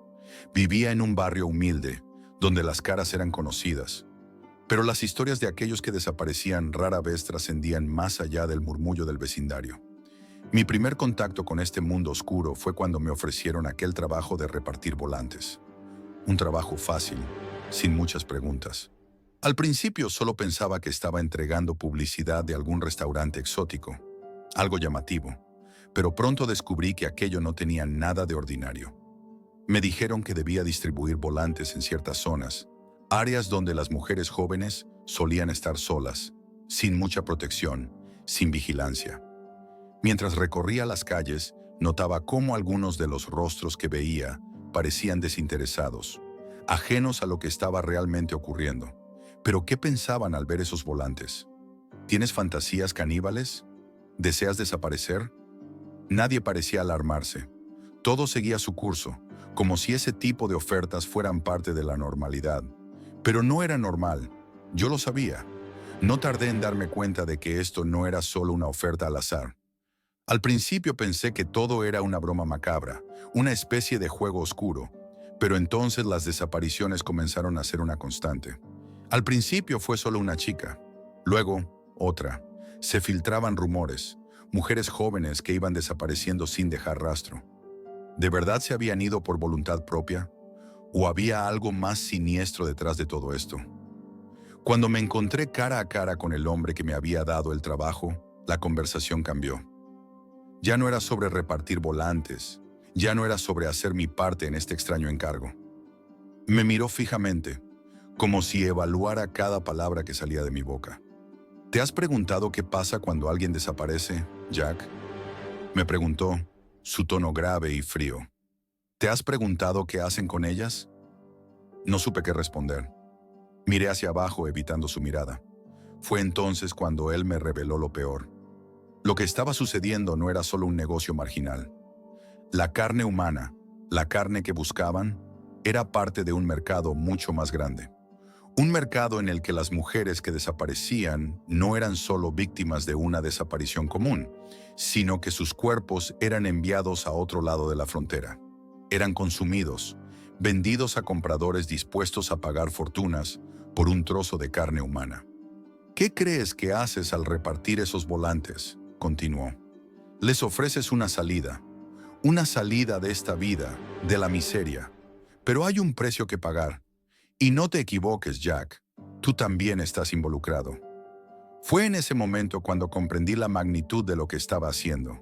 Vivía en un barrio humilde, donde las caras eran conocidas. Pero las historias de aquellos que desaparecían rara vez trascendían más allá del murmullo del vecindario. Mi primer contacto con este mundo oscuro fue cuando me ofrecieron aquel trabajo de repartir volantes. Un trabajo fácil, sin muchas preguntas. Al principio solo pensaba que estaba entregando publicidad de algún restaurante exótico, algo llamativo, pero pronto descubrí que aquello no tenía nada de ordinario. Me dijeron que debía distribuir volantes en ciertas zonas, áreas donde las mujeres jóvenes solían estar solas, sin mucha protección, sin vigilancia. Mientras recorría las calles, notaba cómo algunos de los rostros que veía parecían desinteresados, ajenos a lo que estaba realmente ocurriendo. ¿Pero qué pensaban al ver esos volantes? ¿Tienes fantasías caníbales? ¿Deseas desaparecer? Nadie parecía alarmarse. Todo seguía su curso, como si ese tipo de ofertas fueran parte de la normalidad. Pero no era normal. Yo lo sabía. No tardé en darme cuenta de que esto no era solo una oferta al azar. Al principio pensé que todo era una broma macabra, una especie de juego oscuro, pero entonces las desapariciones comenzaron a ser una constante. Al principio fue solo una chica, luego otra. Se filtraban rumores, mujeres jóvenes que iban desapareciendo sin dejar rastro. ¿De verdad se habían ido por voluntad propia? ¿O había algo más siniestro detrás de todo esto? Cuando me encontré cara a cara con el hombre que me había dado el trabajo, la conversación cambió. Ya no era sobre repartir volantes, ya no era sobre hacer mi parte en este extraño encargo. Me miró fijamente, como si evaluara cada palabra que salía de mi boca. ¿Te has preguntado qué pasa cuando alguien desaparece, Jack? Me preguntó, su tono grave y frío. ¿Te has preguntado qué hacen con ellas? No supe qué responder. Miré hacia abajo evitando su mirada. Fue entonces cuando él me reveló lo peor. Lo que estaba sucediendo no era solo un negocio marginal. La carne humana, la carne que buscaban, era parte de un mercado mucho más grande. Un mercado en el que las mujeres que desaparecían no eran solo víctimas de una desaparición común, sino que sus cuerpos eran enviados a otro lado de la frontera. Eran consumidos, vendidos a compradores dispuestos a pagar fortunas por un trozo de carne humana. ¿Qué crees que haces al repartir esos volantes?, continuó. Les ofreces una salida de esta vida, de la miseria. Pero hay un precio que pagar. Y no te equivoques, Jack, tú también estás involucrado. Fue en ese momento cuando comprendí la magnitud de lo que estaba haciendo.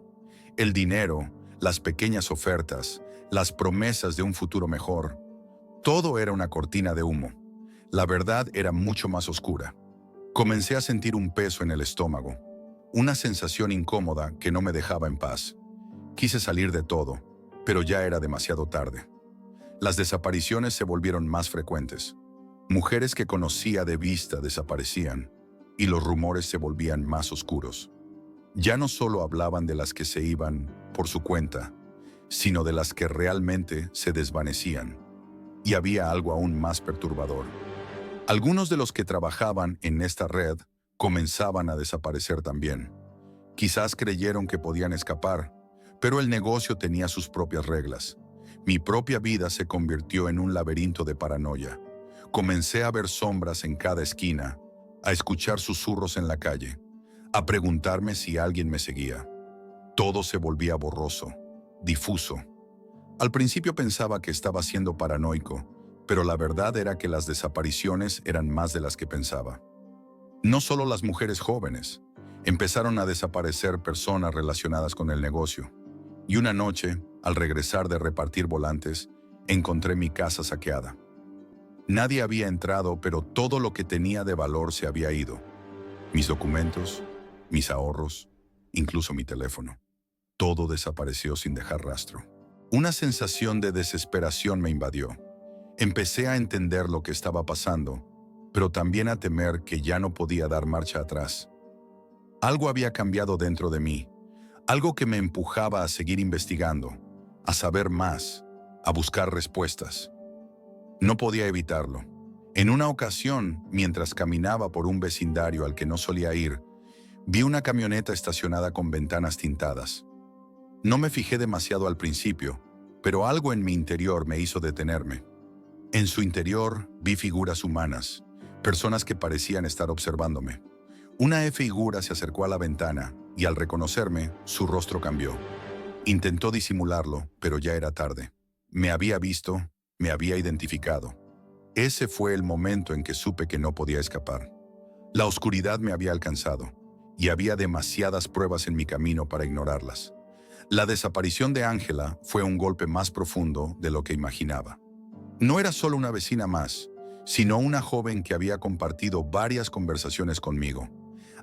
El dinero, las pequeñas ofertas, las promesas de un futuro mejor, todo era una cortina de humo. La verdad era mucho más oscura. Comencé a sentir un peso en el estómago, una sensación incómoda que no me dejaba en paz. Quise salir de todo, pero ya era demasiado tarde. Las desapariciones se volvieron más frecuentes. Mujeres que conocía de vista desaparecían, y los rumores se volvían más oscuros. Ya no solo hablaban de las que se iban por su cuenta, sino de las que realmente se desvanecían. Y había algo aún más perturbador. Algunos de los que trabajaban en esta red comenzaban a desaparecer también. Quizás creyeron que podían escapar, pero el negocio tenía sus propias reglas. Mi propia vida se convirtió en un laberinto de paranoia. Comencé a ver sombras en cada esquina, a escuchar susurros en la calle, a preguntarme si alguien me seguía. Todo se volvía borroso, difuso. Al principio pensaba que estaba siendo paranoico, pero la verdad era que las desapariciones eran más de las que pensaba. No solo las mujeres jóvenes, empezaron a desaparecer personas relacionadas con el negocio. Y una noche, al regresar de repartir volantes, encontré mi casa saqueada. Nadie había entrado, pero todo lo que tenía de valor se había ido. Mis documentos, mis ahorros, incluso mi teléfono. Todo desapareció sin dejar rastro. Una sensación de desesperación me invadió. Empecé a entender lo que estaba pasando, pero también a temer que ya no podía dar marcha atrás. Algo había cambiado dentro de mí, algo que me empujaba a seguir investigando, a saber más, a buscar respuestas. No podía evitarlo. En una ocasión, mientras caminaba por un vecindario al que no solía ir, vi una camioneta estacionada con ventanas tintadas. No me fijé demasiado al principio, pero algo en mi interior me hizo detenerme. En su interior vi figuras humanas, personas que parecían estar observándome. Una figura se acercó a la ventana y al reconocerme, su rostro cambió. Intentó disimularlo, pero ya era tarde. Me había visto, me había identificado. Ese fue el momento en que supe que no podía escapar. La oscuridad me había alcanzado y había demasiadas pruebas en mi camino para ignorarlas. La desaparición de Ángela fue un golpe más profundo de lo que imaginaba. No era solo una vecina más, sino una joven que había compartido varias conversaciones conmigo.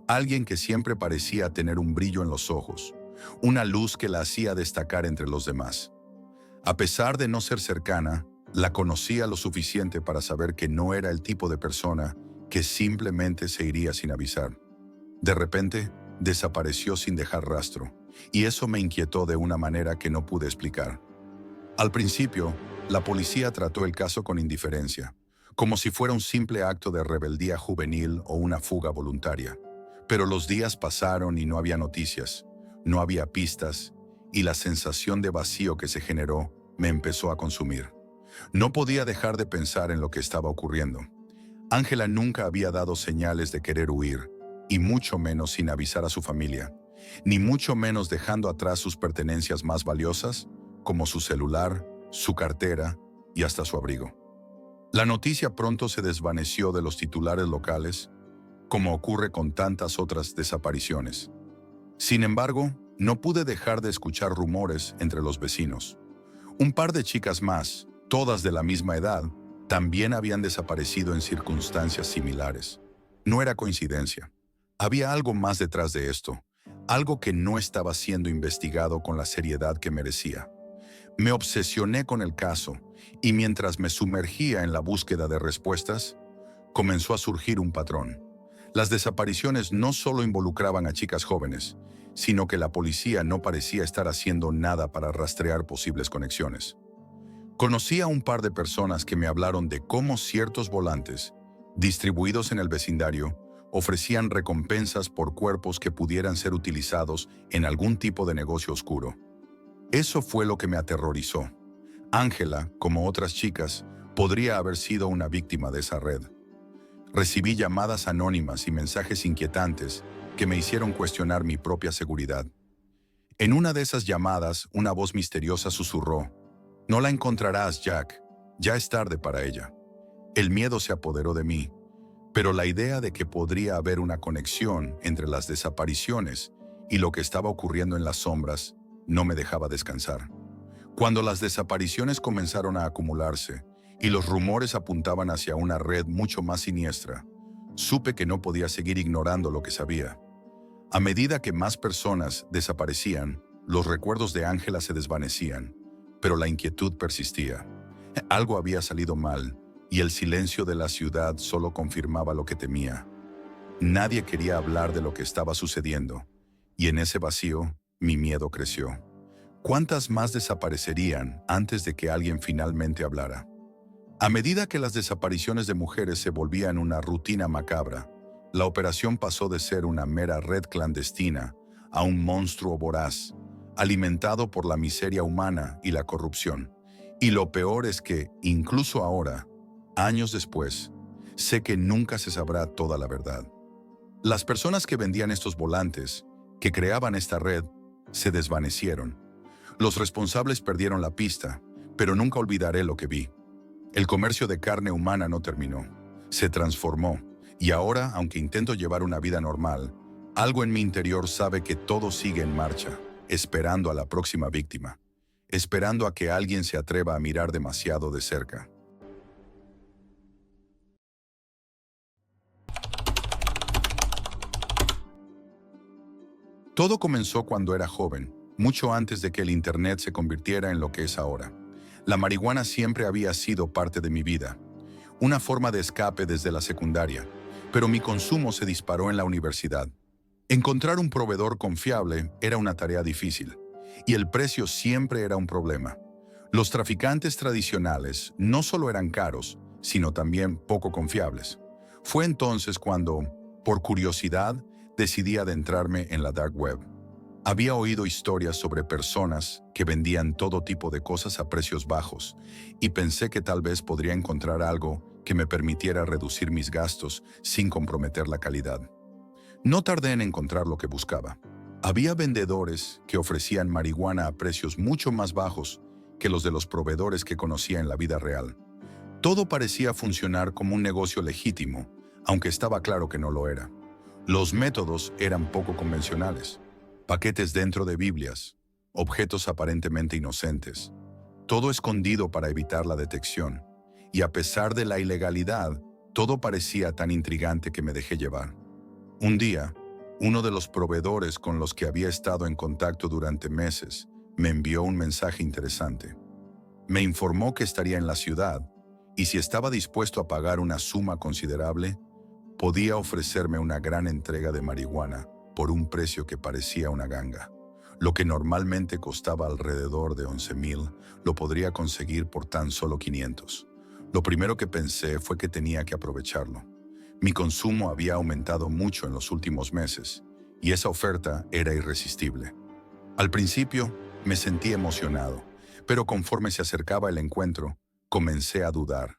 Alguien que siempre parecía tener un brillo en los ojos, una luz que la hacía destacar entre los demás. A pesar de no ser cercana, la conocía lo suficiente para saber que no era el tipo de persona que simplemente se iría sin avisar. De repente, desapareció sin dejar rastro, y eso me inquietó de una manera que no pude explicar. Al principio, la policía trató el caso con indiferencia, como si fuera un simple acto de rebeldía juvenil o una fuga voluntaria. Pero los días pasaron y no había noticias, no había pistas, y la sensación de vacío que se generó me empezó a consumir. No podía dejar de pensar en lo que estaba ocurriendo. Ángela nunca había dado señales de querer huir, y mucho menos sin avisar a su familia, ni mucho menos dejando atrás sus pertenencias más valiosas, como su celular, su cartera y hasta su abrigo. La noticia pronto se desvaneció de los titulares locales, como ocurre con tantas otras desapariciones. Sin embargo, no pude dejar de escuchar rumores entre los vecinos. Un par de chicas más, todas de la misma edad, también habían desaparecido en circunstancias similares. No era coincidencia. Había algo más detrás de esto, algo que no estaba siendo investigado con la seriedad que merecía. Me obsesioné con el caso, y mientras me sumergía en la búsqueda de respuestas, comenzó a surgir un patrón. Las desapariciones no solo involucraban a chicas jóvenes, sino que la policía no parecía estar haciendo nada para rastrear posibles conexiones. Conocí a un par de personas que me hablaron de cómo ciertos volantes, distribuidos en el vecindario, ofrecían recompensas por cuerpos que pudieran ser utilizados en algún tipo de negocio oscuro. Eso fue lo que me aterrorizó. Ángela, como otras chicas, podría haber sido una víctima de esa red. Recibí llamadas anónimas y mensajes inquietantes que me hicieron cuestionar mi propia seguridad. En una de esas llamadas, una voz misteriosa susurró: «No la encontrarás, Jack. Ya es tarde para ella». El miedo se apoderó de mí, pero la idea de que podría haber una conexión entre las desapariciones y lo que estaba ocurriendo en las sombras no me dejaba descansar. Cuando las desapariciones comenzaron a acumularse y los rumores apuntaban hacia una red mucho más siniestra, supe que no podía seguir ignorando lo que sabía. A medida que más personas desaparecían, los recuerdos de Ángela se desvanecían, pero la inquietud persistía. Algo había salido mal, y el silencio de la ciudad solo confirmaba lo que temía. Nadie quería hablar de lo que estaba sucediendo, y en ese vacío, mi miedo creció. ¿Cuántas más desaparecerían antes de que alguien finalmente hablara? A medida que las desapariciones de mujeres se volvían una rutina macabra, la operación pasó de ser una mera red clandestina a un monstruo voraz, alimentado por la miseria humana y la corrupción. Y lo peor es que, incluso ahora, años después, sé que nunca se sabrá toda la verdad. Las personas que vendían estos volantes, que creaban esta red, se desvanecieron. Los responsables perdieron la pista, pero nunca olvidaré lo que vi. El comercio de carne humana no terminó, se transformó, y ahora, aunque intento llevar una vida normal, algo en mi interior sabe que todo sigue en marcha, esperando a la próxima víctima, esperando a que alguien se atreva a mirar demasiado de cerca. Todo comenzó cuando era joven, mucho antes de que el Internet se convirtiera en lo que es ahora. La marihuana siempre había sido parte de mi vida. una forma de escape desde la secundaria, pero mi consumo se disparó en la universidad. Encontrar un proveedor confiable era una tarea difícil, y el precio siempre era un problema. Los traficantes tradicionales no solo eran caros, sino también poco confiables. Fue entonces cuando, por curiosidad, decidí adentrarme en la dark web. Había oído historias sobre personas que vendían todo tipo de cosas a precios bajos y pensé que tal vez podría encontrar algo que me permitiera reducir mis gastos sin comprometer la calidad. No tardé en encontrar lo que buscaba. Había vendedores que ofrecían marihuana a precios mucho más bajos que los de los proveedores que conocía en la vida real. Todo parecía funcionar como un negocio legítimo, aunque estaba claro que no lo era. Los métodos eran poco convencionales. Paquetes dentro de Biblias, objetos aparentemente inocentes, todo escondido para evitar la detección. Y a pesar de la ilegalidad, todo parecía tan intrigante que me dejé llevar. Un día, uno de los proveedores con los que había estado en contacto durante meses me envió un mensaje interesante. Me informó que estaría en la ciudad y si estaba dispuesto a pagar una suma considerable, podía ofrecerme una gran entrega de marihuana por un precio que parecía una ganga. Lo que normalmente costaba alrededor de 11,000, lo podría conseguir por tan solo 500. Lo primero que pensé fue que tenía que aprovecharlo. Mi consumo había aumentado mucho en los últimos meses, y esa oferta era irresistible. Al principio, me sentí emocionado, pero conforme se acercaba el encuentro, comencé a dudar.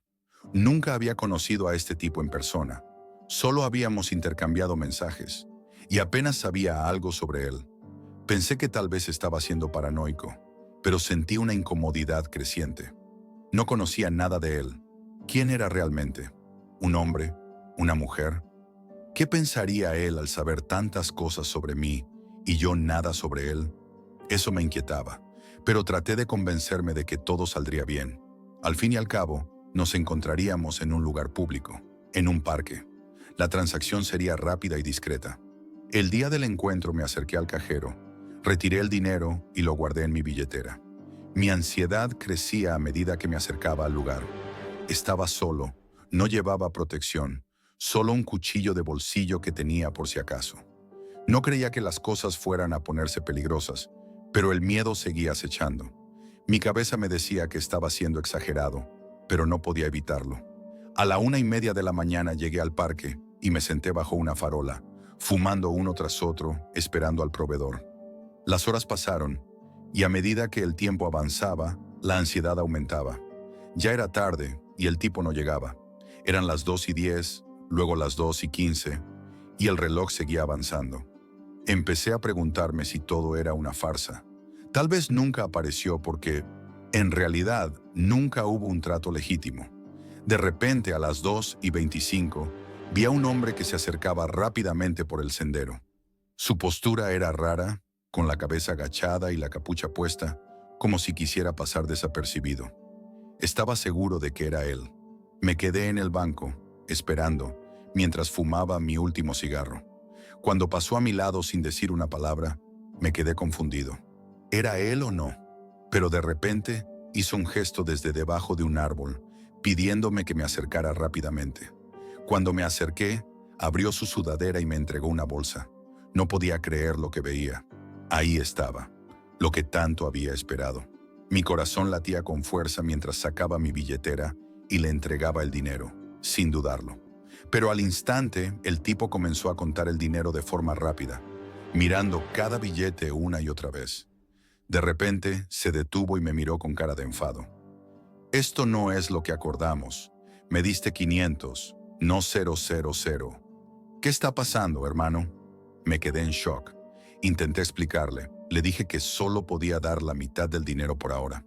Nunca había conocido a este tipo en persona. Solo habíamos intercambiado mensajes, y apenas sabía algo sobre él. Pensé que tal vez estaba siendo paranoico, pero sentí una incomodidad creciente. No conocía nada de él. ¿Quién era realmente? ¿Un hombre? ¿Una mujer? ¿Qué pensaría él al saber tantas cosas sobre mí y yo nada sobre él? Eso me inquietaba, pero traté de convencerme de que todo saldría bien. Al fin y al cabo, nos encontraríamos en un lugar público, en un parque. La transacción sería rápida y discreta. El día del encuentro me acerqué al cajero, retiré el dinero y lo guardé en mi billetera. Mi ansiedad crecía a medida que me acercaba al lugar. Estaba solo, no llevaba protección, solo un cuchillo de bolsillo que tenía por si acaso. No creía que las cosas fueran a ponerse peligrosas, pero el miedo seguía acechando. Mi cabeza me decía que estaba siendo exagerado, pero no podía evitarlo. A la 1:30 de la mañana llegué al parque y me senté bajo una farola, fumando uno tras otro, esperando al proveedor. Las horas pasaron, y a medida que el tiempo avanzaba, la ansiedad aumentaba. Ya era tarde, y el tipo no llegaba. Eran las 2:10, luego las 2:15, y el reloj seguía avanzando. Empecé a preguntarme si todo era una farsa. Tal vez nunca apareció porque, en realidad, nunca hubo un trato legítimo. De repente, a las 2:25, vi a un hombre que se acercaba rápidamente por el sendero. Su postura era rara, con la cabeza agachada y la capucha puesta, como si quisiera pasar desapercibido. Estaba seguro de que era él. Me quedé en el banco, esperando, mientras fumaba mi último cigarro. Cuando pasó a mi lado sin decir una palabra, me quedé confundido. ¿Era él o no? Pero de repente hizo un gesto desde debajo de un árbol, pidiéndome que me acercara rápidamente. Cuando me acerqué, abrió su sudadera y me entregó una bolsa. No podía creer lo que veía. Ahí estaba, lo que tanto había esperado. Mi corazón latía con fuerza mientras sacaba mi billetera y le entregaba el dinero, sin dudarlo. Pero al instante, el tipo comenzó a contar el dinero de forma rápida, mirando cada billete una y otra vez. De repente, se detuvo y me miró con cara de enfado. «Esto no es lo que acordamos. Me diste 500, no 000. ¿Qué está pasando, hermano?» Me quedé en shock. Intenté explicarle. Le dije que solo podía dar la mitad del dinero por ahora.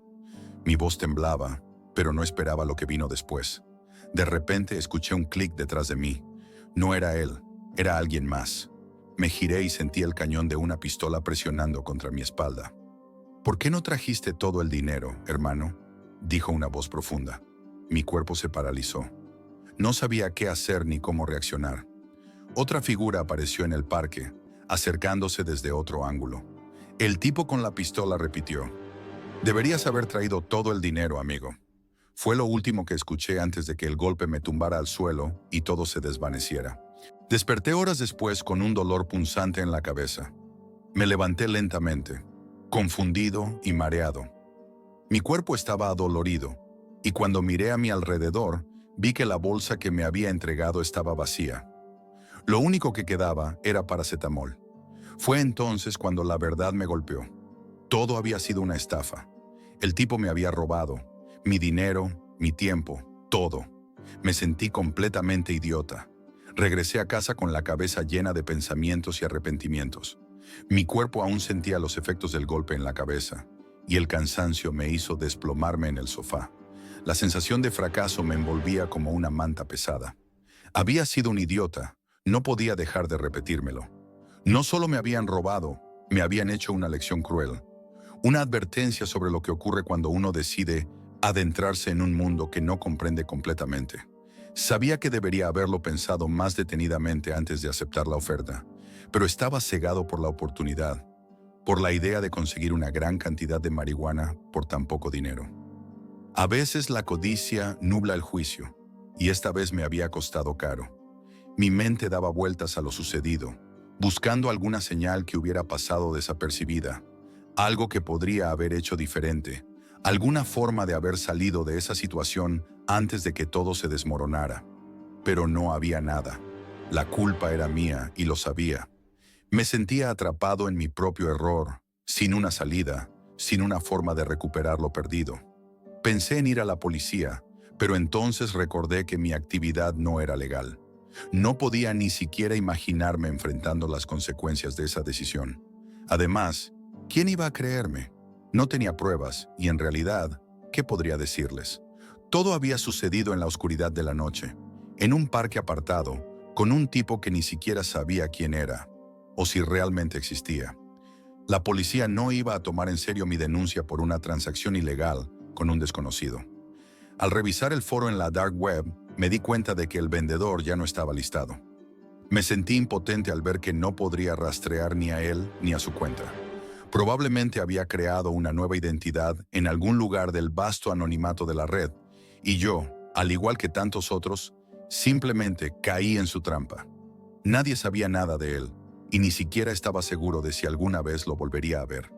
Mi voz temblaba, pero no esperaba lo que vino después. De repente escuché un clic detrás de mí. No era él, era alguien más. Me giré y sentí el cañón de una pistola presionando contra mi espalda. «¿Por qué no trajiste todo el dinero, hermano?», dijo una voz profunda. Mi cuerpo se paralizó. No sabía qué hacer ni cómo reaccionar. Otra figura apareció en el parque, acercándose desde otro ángulo. El tipo con la pistola repitió: «Deberías haber traído todo el dinero, amigo». Fue lo último que escuché antes de que el golpe me tumbara al suelo y todo se desvaneciera. Desperté horas después con un dolor punzante en la cabeza. Me levanté lentamente, confundido y mareado. Mi cuerpo estaba adolorido, y cuando miré a mi alrededor, vi que la bolsa que me había entregado estaba vacía. Lo único que quedaba era paracetamol. Fue entonces cuando la verdad me golpeó. Todo había sido una estafa. El tipo me había robado. Mi dinero, mi tiempo, todo. Me sentí completamente idiota. Regresé a casa con la cabeza llena de pensamientos y arrepentimientos. Mi cuerpo aún sentía los efectos del golpe en la cabeza, y el cansancio me hizo desplomarme en el sofá. La sensación de fracaso me envolvía como una manta pesada. Había sido un idiota, no podía dejar de repetírmelo. No solo me habían robado, me habían hecho una lección cruel. Una advertencia sobre lo que ocurre cuando uno decide adentrarse en un mundo que no comprende completamente. Sabía que debería haberlo pensado más detenidamente antes de aceptar la oferta, pero estaba cegado por la oportunidad, por la idea de conseguir una gran cantidad de marihuana por tan poco dinero. A veces la codicia nubla el juicio, y esta vez me había costado caro. Mi mente daba vueltas a lo sucedido, buscando alguna señal que hubiera pasado desapercibida, algo que podría haber hecho diferente, alguna forma de haber salido de esa situación antes de que todo se desmoronara. Pero no había nada. La culpa era mía y lo sabía. Me sentía atrapado en mi propio error, sin una salida, sin una forma de recuperar lo perdido. Pensé en ir a la policía, pero entonces recordé que mi actividad no era legal. No podía ni siquiera imaginarme enfrentando las consecuencias de esa decisión. Además, ¿quién iba a creerme? No tenía pruebas y en realidad, ¿qué podría decirles? Todo había sucedido en la oscuridad de la noche, en un parque apartado, con un tipo que ni siquiera sabía quién era, o si realmente existía. La policía no iba a tomar en serio mi denuncia por una transacción ilegal con un desconocido. Al revisar el foro en la dark web, me di cuenta de que el vendedor ya no estaba listado. Me sentí impotente al ver que no podría rastrear ni a él ni a su cuenta. Probablemente había creado una nueva identidad en algún lugar del vasto anonimato de la red, y yo, al igual que tantos otros, simplemente caí en su trampa. Nadie sabía nada de él, y ni siquiera estaba seguro de si alguna vez lo volvería a ver.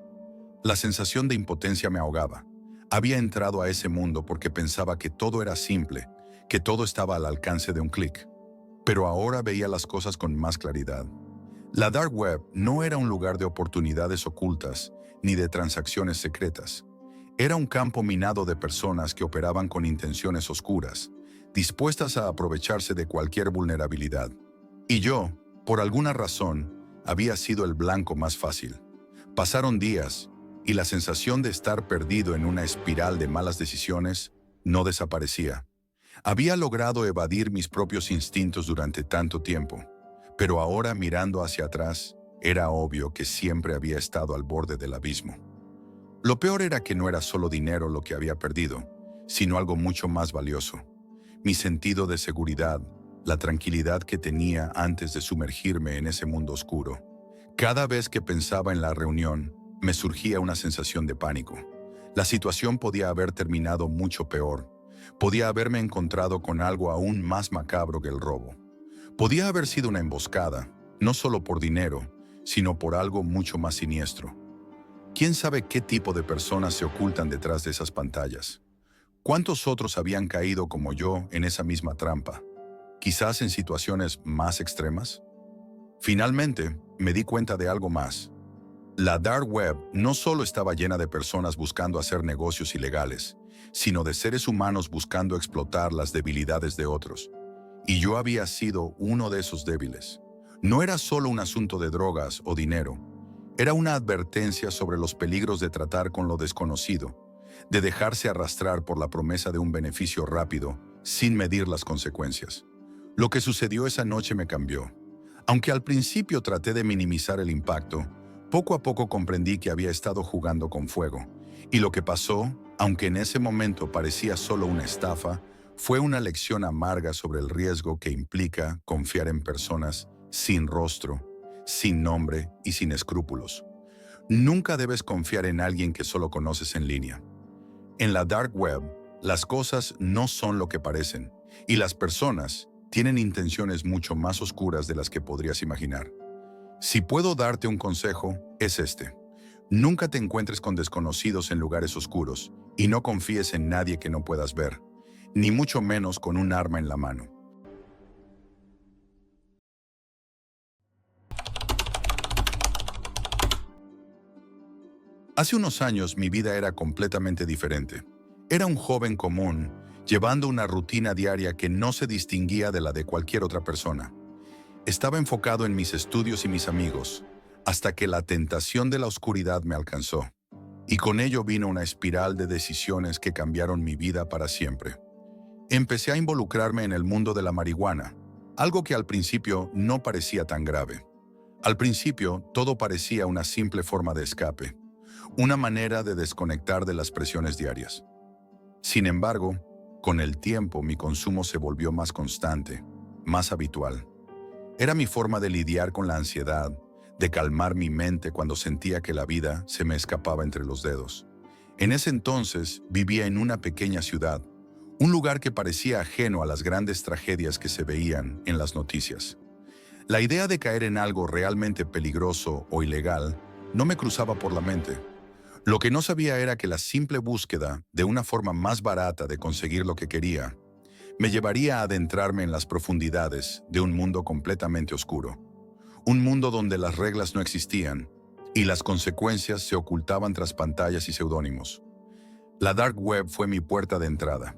La sensación de impotencia me ahogaba. Había entrado a ese mundo porque pensaba que todo era simple, que todo estaba al alcance de un clic. Pero ahora veía las cosas con más claridad. La dark web no era un lugar de oportunidades ocultas ni de transacciones secretas. Era un campo minado de personas que operaban con intenciones oscuras, dispuestas a aprovecharse de cualquier vulnerabilidad. Y yo, por alguna razón, había sido el blanco más fácil. Pasaron días, y la sensación de estar perdido en una espiral de malas decisiones no desaparecía. Había logrado evadir mis propios instintos durante tanto tiempo, pero ahora mirando hacia atrás, era obvio que siempre había estado al borde del abismo. Lo peor era que no era solo dinero lo que había perdido, sino algo mucho más valioso. Mi sentido de seguridad, la tranquilidad que tenía antes de sumergirme en ese mundo oscuro. Cada vez que pensaba en la reunión, me surgía una sensación de pánico. La situación podía haber terminado mucho peor. Podía haberme encontrado con algo aún más macabro que el robo. Podía haber sido una emboscada, no solo por dinero, sino por algo mucho más siniestro. ¿Quién sabe qué tipo de personas se ocultan detrás de esas pantallas? ¿Cuántos otros habían caído como yo en esa misma trampa? Quizás en situaciones más extremas. Finalmente, me di cuenta de algo más. La dark web no solo estaba llena de personas buscando hacer negocios ilegales, sino de seres humanos buscando explotar las debilidades de otros. Y yo había sido uno de esos débiles. No era solo un asunto de drogas o dinero. Era una advertencia sobre los peligros de tratar con lo desconocido, de dejarse arrastrar por la promesa de un beneficio rápido, sin medir las consecuencias. Lo que sucedió esa noche me cambió. Aunque al principio traté de minimizar el impacto, poco a poco comprendí que había estado jugando con fuego. Y lo que pasó, aunque en ese momento parecía solo una estafa, fue una lección amarga sobre el riesgo que implica confiar en personas sin rostro, sin nombre y sin escrúpulos. Nunca debes confiar en alguien que solo conoces en línea. En la dark web, Las cosas no son lo que parecen, y las personas tienen intenciones mucho más oscuras de las que podrías imaginar. Si puedo darte un consejo, es este. Nunca te encuentres con desconocidos en lugares oscuros y no confíes en nadie que no puedas ver, ni mucho menos con un arma en la mano. Hace unos años mi vida era completamente diferente. Era un joven común, llevando una rutina diaria que no se distinguía de la de cualquier otra persona. Estaba enfocado en mis estudios y mis amigos, hasta que la tentación de la oscuridad me alcanzó. Y con ello vino una espiral de decisiones que cambiaron mi vida para siempre. Empecé a involucrarme en el mundo de la marihuana, algo que al principio no parecía tan grave. Al principio, todo parecía una simple forma de escape, una manera de desconectar de las presiones diarias. Sin embargo, con el tiempo mi consumo se volvió más constante, más habitual. Era mi forma de lidiar con la ansiedad, de calmar mi mente cuando sentía que la vida se me escapaba entre los dedos. En ese entonces vivía en una pequeña ciudad, un lugar que parecía ajeno a las grandes tragedias que se veían en las noticias. La idea de caer en algo realmente peligroso o ilegal no me cruzaba por la mente. Lo que no sabía era que la simple búsqueda de una forma más barata de conseguir lo que quería me llevaría a adentrarme en las profundidades de un mundo completamente oscuro. Un mundo donde las reglas no existían y las consecuencias se ocultaban tras pantallas y seudónimos. La Dark Web fue mi puerta de entrada.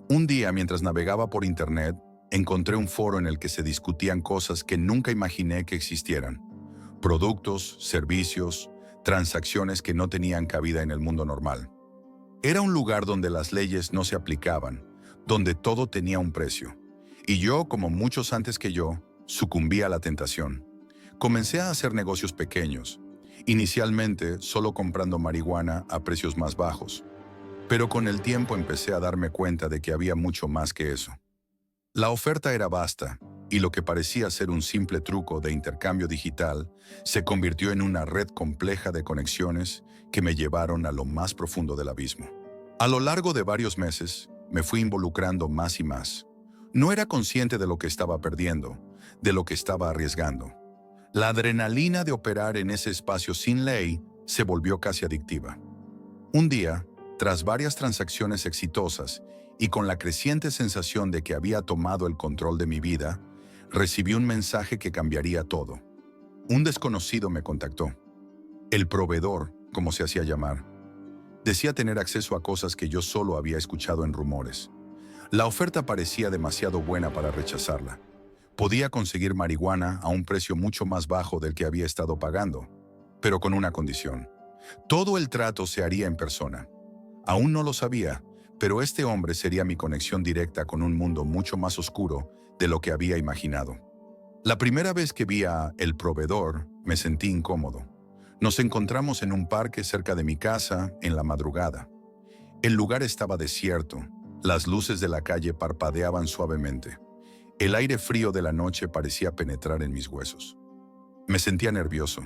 Un día, mientras navegaba por Internet, encontré un foro en el que se discutían cosas que nunca imaginé que existieran. Productos, servicios, transacciones que no tenían cabida en el mundo normal. Era un lugar donde las leyes no se aplicaban, donde todo tenía un precio. Y yo, como muchos antes que yo, sucumbí a la tentación. Comencé a hacer negocios pequeños, inicialmente solo comprando marihuana a precios más bajos. Pero con el tiempo empecé a darme cuenta de que había mucho más que eso. La oferta era vasta, y lo que parecía ser un simple truco de intercambio digital se convirtió en una red compleja de conexiones que me llevaron a lo más profundo del abismo. A lo largo de varios meses, me fui involucrando más y más. No era consciente de lo que estaba perdiendo, de lo que estaba arriesgando. La adrenalina de operar en ese espacio sin ley se volvió casi adictiva. Un día, tras varias transacciones exitosas y con la creciente sensación de que había tomado el control de mi vida, recibí un mensaje que cambiaría todo. Un desconocido me contactó. El proveedor, como se hacía llamar, decía tener acceso a cosas que yo solo había escuchado en rumores. La oferta parecía demasiado buena para rechazarla. Podía conseguir marihuana a un precio mucho más bajo del que había estado pagando, pero con una condición. Todo el trato se haría en persona. Aún no lo sabía, pero este hombre sería mi conexión directa con un mundo mucho más oscuro de lo que había imaginado. La primera vez que vi a el proveedor, me sentí incómodo. Nos encontramos en un parque cerca de mi casa en la madrugada. El lugar estaba desierto, las luces de la calle parpadeaban suavemente. El aire frío de la noche parecía penetrar en mis huesos. Me sentía nervioso,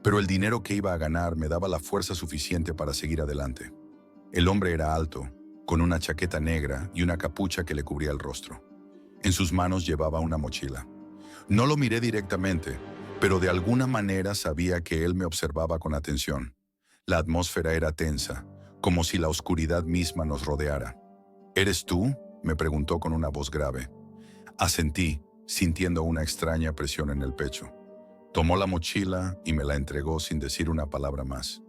pero el dinero que iba a ganar me daba la fuerza suficiente para seguir adelante. El hombre era alto, con una chaqueta negra y una capucha que le cubría el rostro. En sus manos llevaba una mochila. No lo miré directamente, pero de alguna manera sabía que él me observaba con atención. La atmósfera era tensa, como si la oscuridad misma nos rodeara. ¿Eres tú?, me preguntó con una voz grave. Asentí, sintiendo una extraña presión en el pecho. Tomó la mochila y me la entregó sin decir una palabra más.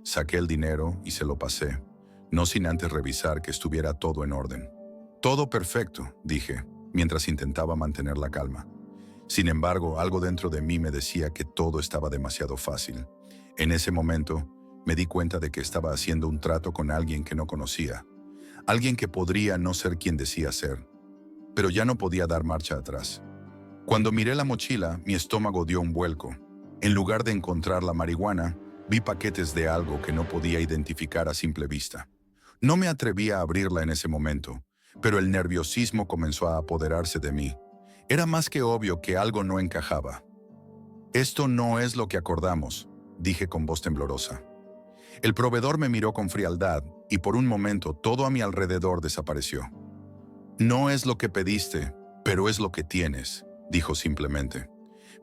Saqué el dinero y se lo pasé, no sin antes revisar que estuviera todo en orden. Todo perfecto, dije, mientras intentaba mantener la calma. Sin embargo, algo dentro de mí me decía que todo estaba demasiado fácil. En ese momento, me di cuenta de que estaba haciendo un trato con alguien que no conocía, alguien que podría no ser quien decía ser, pero ya no podía dar marcha atrás. Cuando miré la mochila, mi estómago dio un vuelco. En lugar de encontrar la marihuana, vi paquetes de algo que no podía identificar a simple vista. No me atrevía a abrirla en ese momento, pero el nerviosismo comenzó a apoderarse de mí. Era más que obvio que algo no encajaba. Esto no es lo que acordamos, dije con voz temblorosa. El proveedor me miró con frialdad y por un momento todo a mi alrededor desapareció. No es lo que pediste, pero es lo que tienes, dijo simplemente.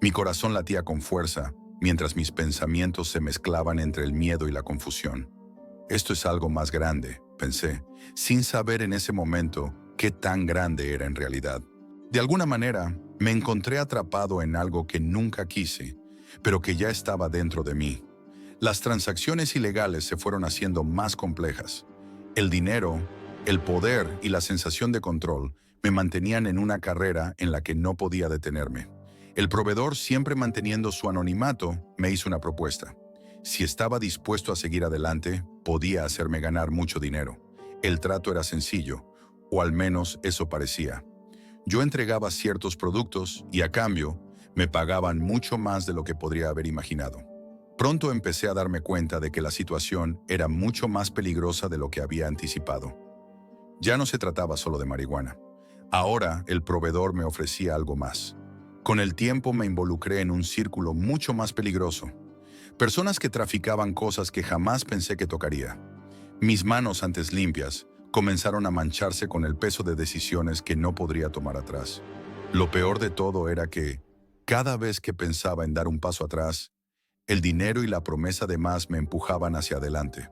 Mi corazón latía con fuerza, mientras mis pensamientos se mezclaban entre el miedo y la confusión. Esto es algo más grande, pensé, sin saber en ese momento qué tan grande era en realidad. De alguna manera, me encontré atrapado en algo que nunca quise, pero que ya estaba dentro de mí. Las transacciones ilegales se fueron haciendo más complejas. El dinero, el poder y la sensación de control me mantenían en una carrera en la que no podía detenerme. El proveedor, siempre manteniendo su anonimato, me hizo una propuesta. Si estaba dispuesto a seguir adelante, podía hacerme ganar mucho dinero. El trato era sencillo, o al menos eso parecía. Yo entregaba ciertos productos y a cambio me pagaban mucho más de lo que podría haber imaginado. Pronto empecé a darme cuenta de que la situación era mucho más peligrosa de lo que había anticipado. Ya no se trataba solo de marihuana. Ahora el proveedor me ofrecía algo más. Con el tiempo me involucré en un círculo mucho más peligroso. Personas que traficaban cosas que jamás pensé que tocaría. Mis manos, antes limpias, comenzaron a mancharse con el peso de decisiones que no podría tomar atrás. Lo peor de todo era que, cada vez que pensaba en dar un paso atrás, el dinero y la promesa de más me empujaban hacia adelante.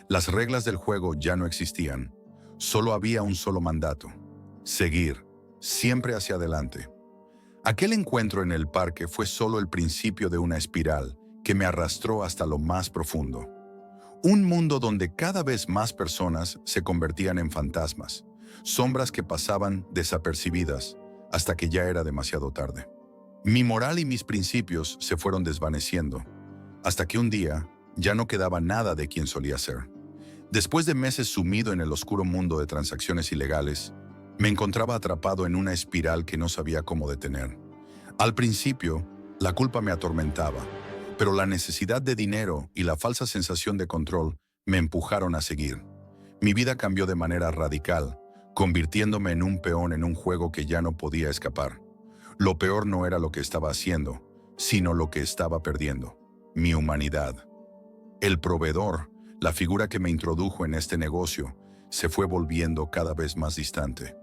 Las reglas del juego ya no existían. Solo había un solo mandato: seguir, siempre hacia adelante. Aquel encuentro en el parque fue solo el principio de una espiral que me arrastró hasta lo más profundo. Un mundo donde cada vez más personas se convertían en fantasmas, sombras que pasaban desapercibidas hasta que ya era demasiado tarde. Mi moral y mis principios se fueron desvaneciendo, hasta que un día ya no quedaba nada de quien solía ser. Después de meses sumido en el oscuro mundo de transacciones ilegales, me encontraba atrapado en una espiral que no sabía cómo detener. Al principio, la culpa me atormentaba, pero la necesidad de dinero y la falsa sensación de control me empujaron a seguir. Mi vida cambió de manera radical, convirtiéndome en un peón en un juego que ya no podía escapar. Lo peor no era lo que estaba haciendo, sino lo que estaba perdiendo: mi humanidad. El proveedor, la figura que me introdujo en este negocio, se fue volviendo cada vez más distante,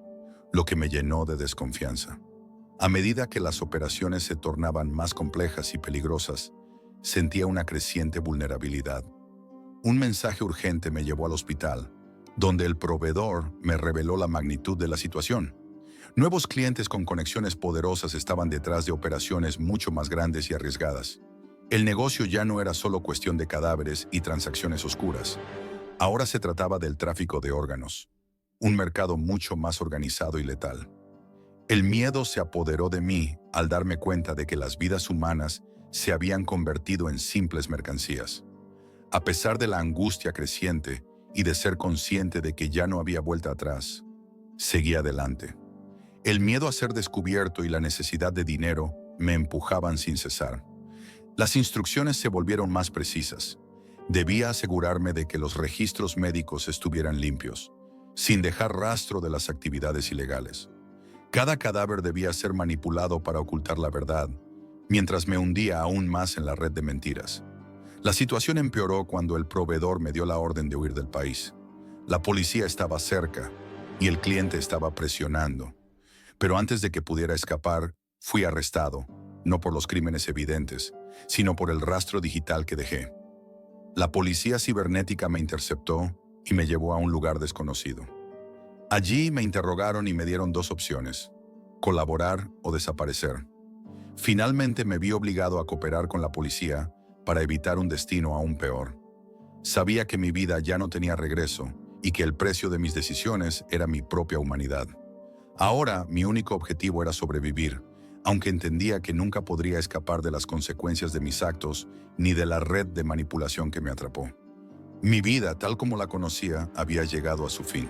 lo que me llenó de desconfianza. A medida que las operaciones se tornaban más complejas y peligrosas, sentía una creciente vulnerabilidad. Un mensaje urgente me llevó al hospital, donde el proveedor me reveló la magnitud de la situación. Nuevos clientes con conexiones poderosas estaban detrás de operaciones mucho más grandes y arriesgadas. El negocio ya no era solo cuestión de cadáveres y transacciones oscuras. Ahora se trataba del tráfico de órganos, un mercado mucho más organizado y letal. El miedo se apoderó de mí al darme cuenta de que las vidas humanas se habían convertido en simples mercancías. A pesar de la angustia creciente y de ser consciente de que ya no había vuelta atrás, seguí adelante. El miedo a ser descubierto y la necesidad de dinero me empujaban sin cesar. Las instrucciones se volvieron más precisas. Debía asegurarme de que los registros médicos estuvieran limpios, sin dejar rastro de las actividades ilegales. Cada cadáver debía ser manipulado para ocultar la verdad, mientras me hundía aún más en la red de mentiras. La situación empeoró cuando el proveedor me dio la orden de huir del país. La policía estaba cerca y el cliente estaba presionando. Pero antes de que pudiera escapar, fui arrestado, no por los crímenes evidentes, sino por el rastro digital que dejé. La policía cibernética me interceptó y me llevó a un lugar desconocido. Allí me interrogaron y me dieron dos opciones: colaborar o desaparecer. Finalmente me vi obligado a cooperar con la policía para evitar un destino aún peor. Sabía que mi vida ya no tenía regreso y que el precio de mis decisiones era mi propia humanidad. Ahora mi único objetivo era sobrevivir, aunque entendía que nunca podría escapar de las consecuencias de mis actos ni de la red de manipulación que me atrapó. Mi vida, tal como la conocía, había llegado a su fin.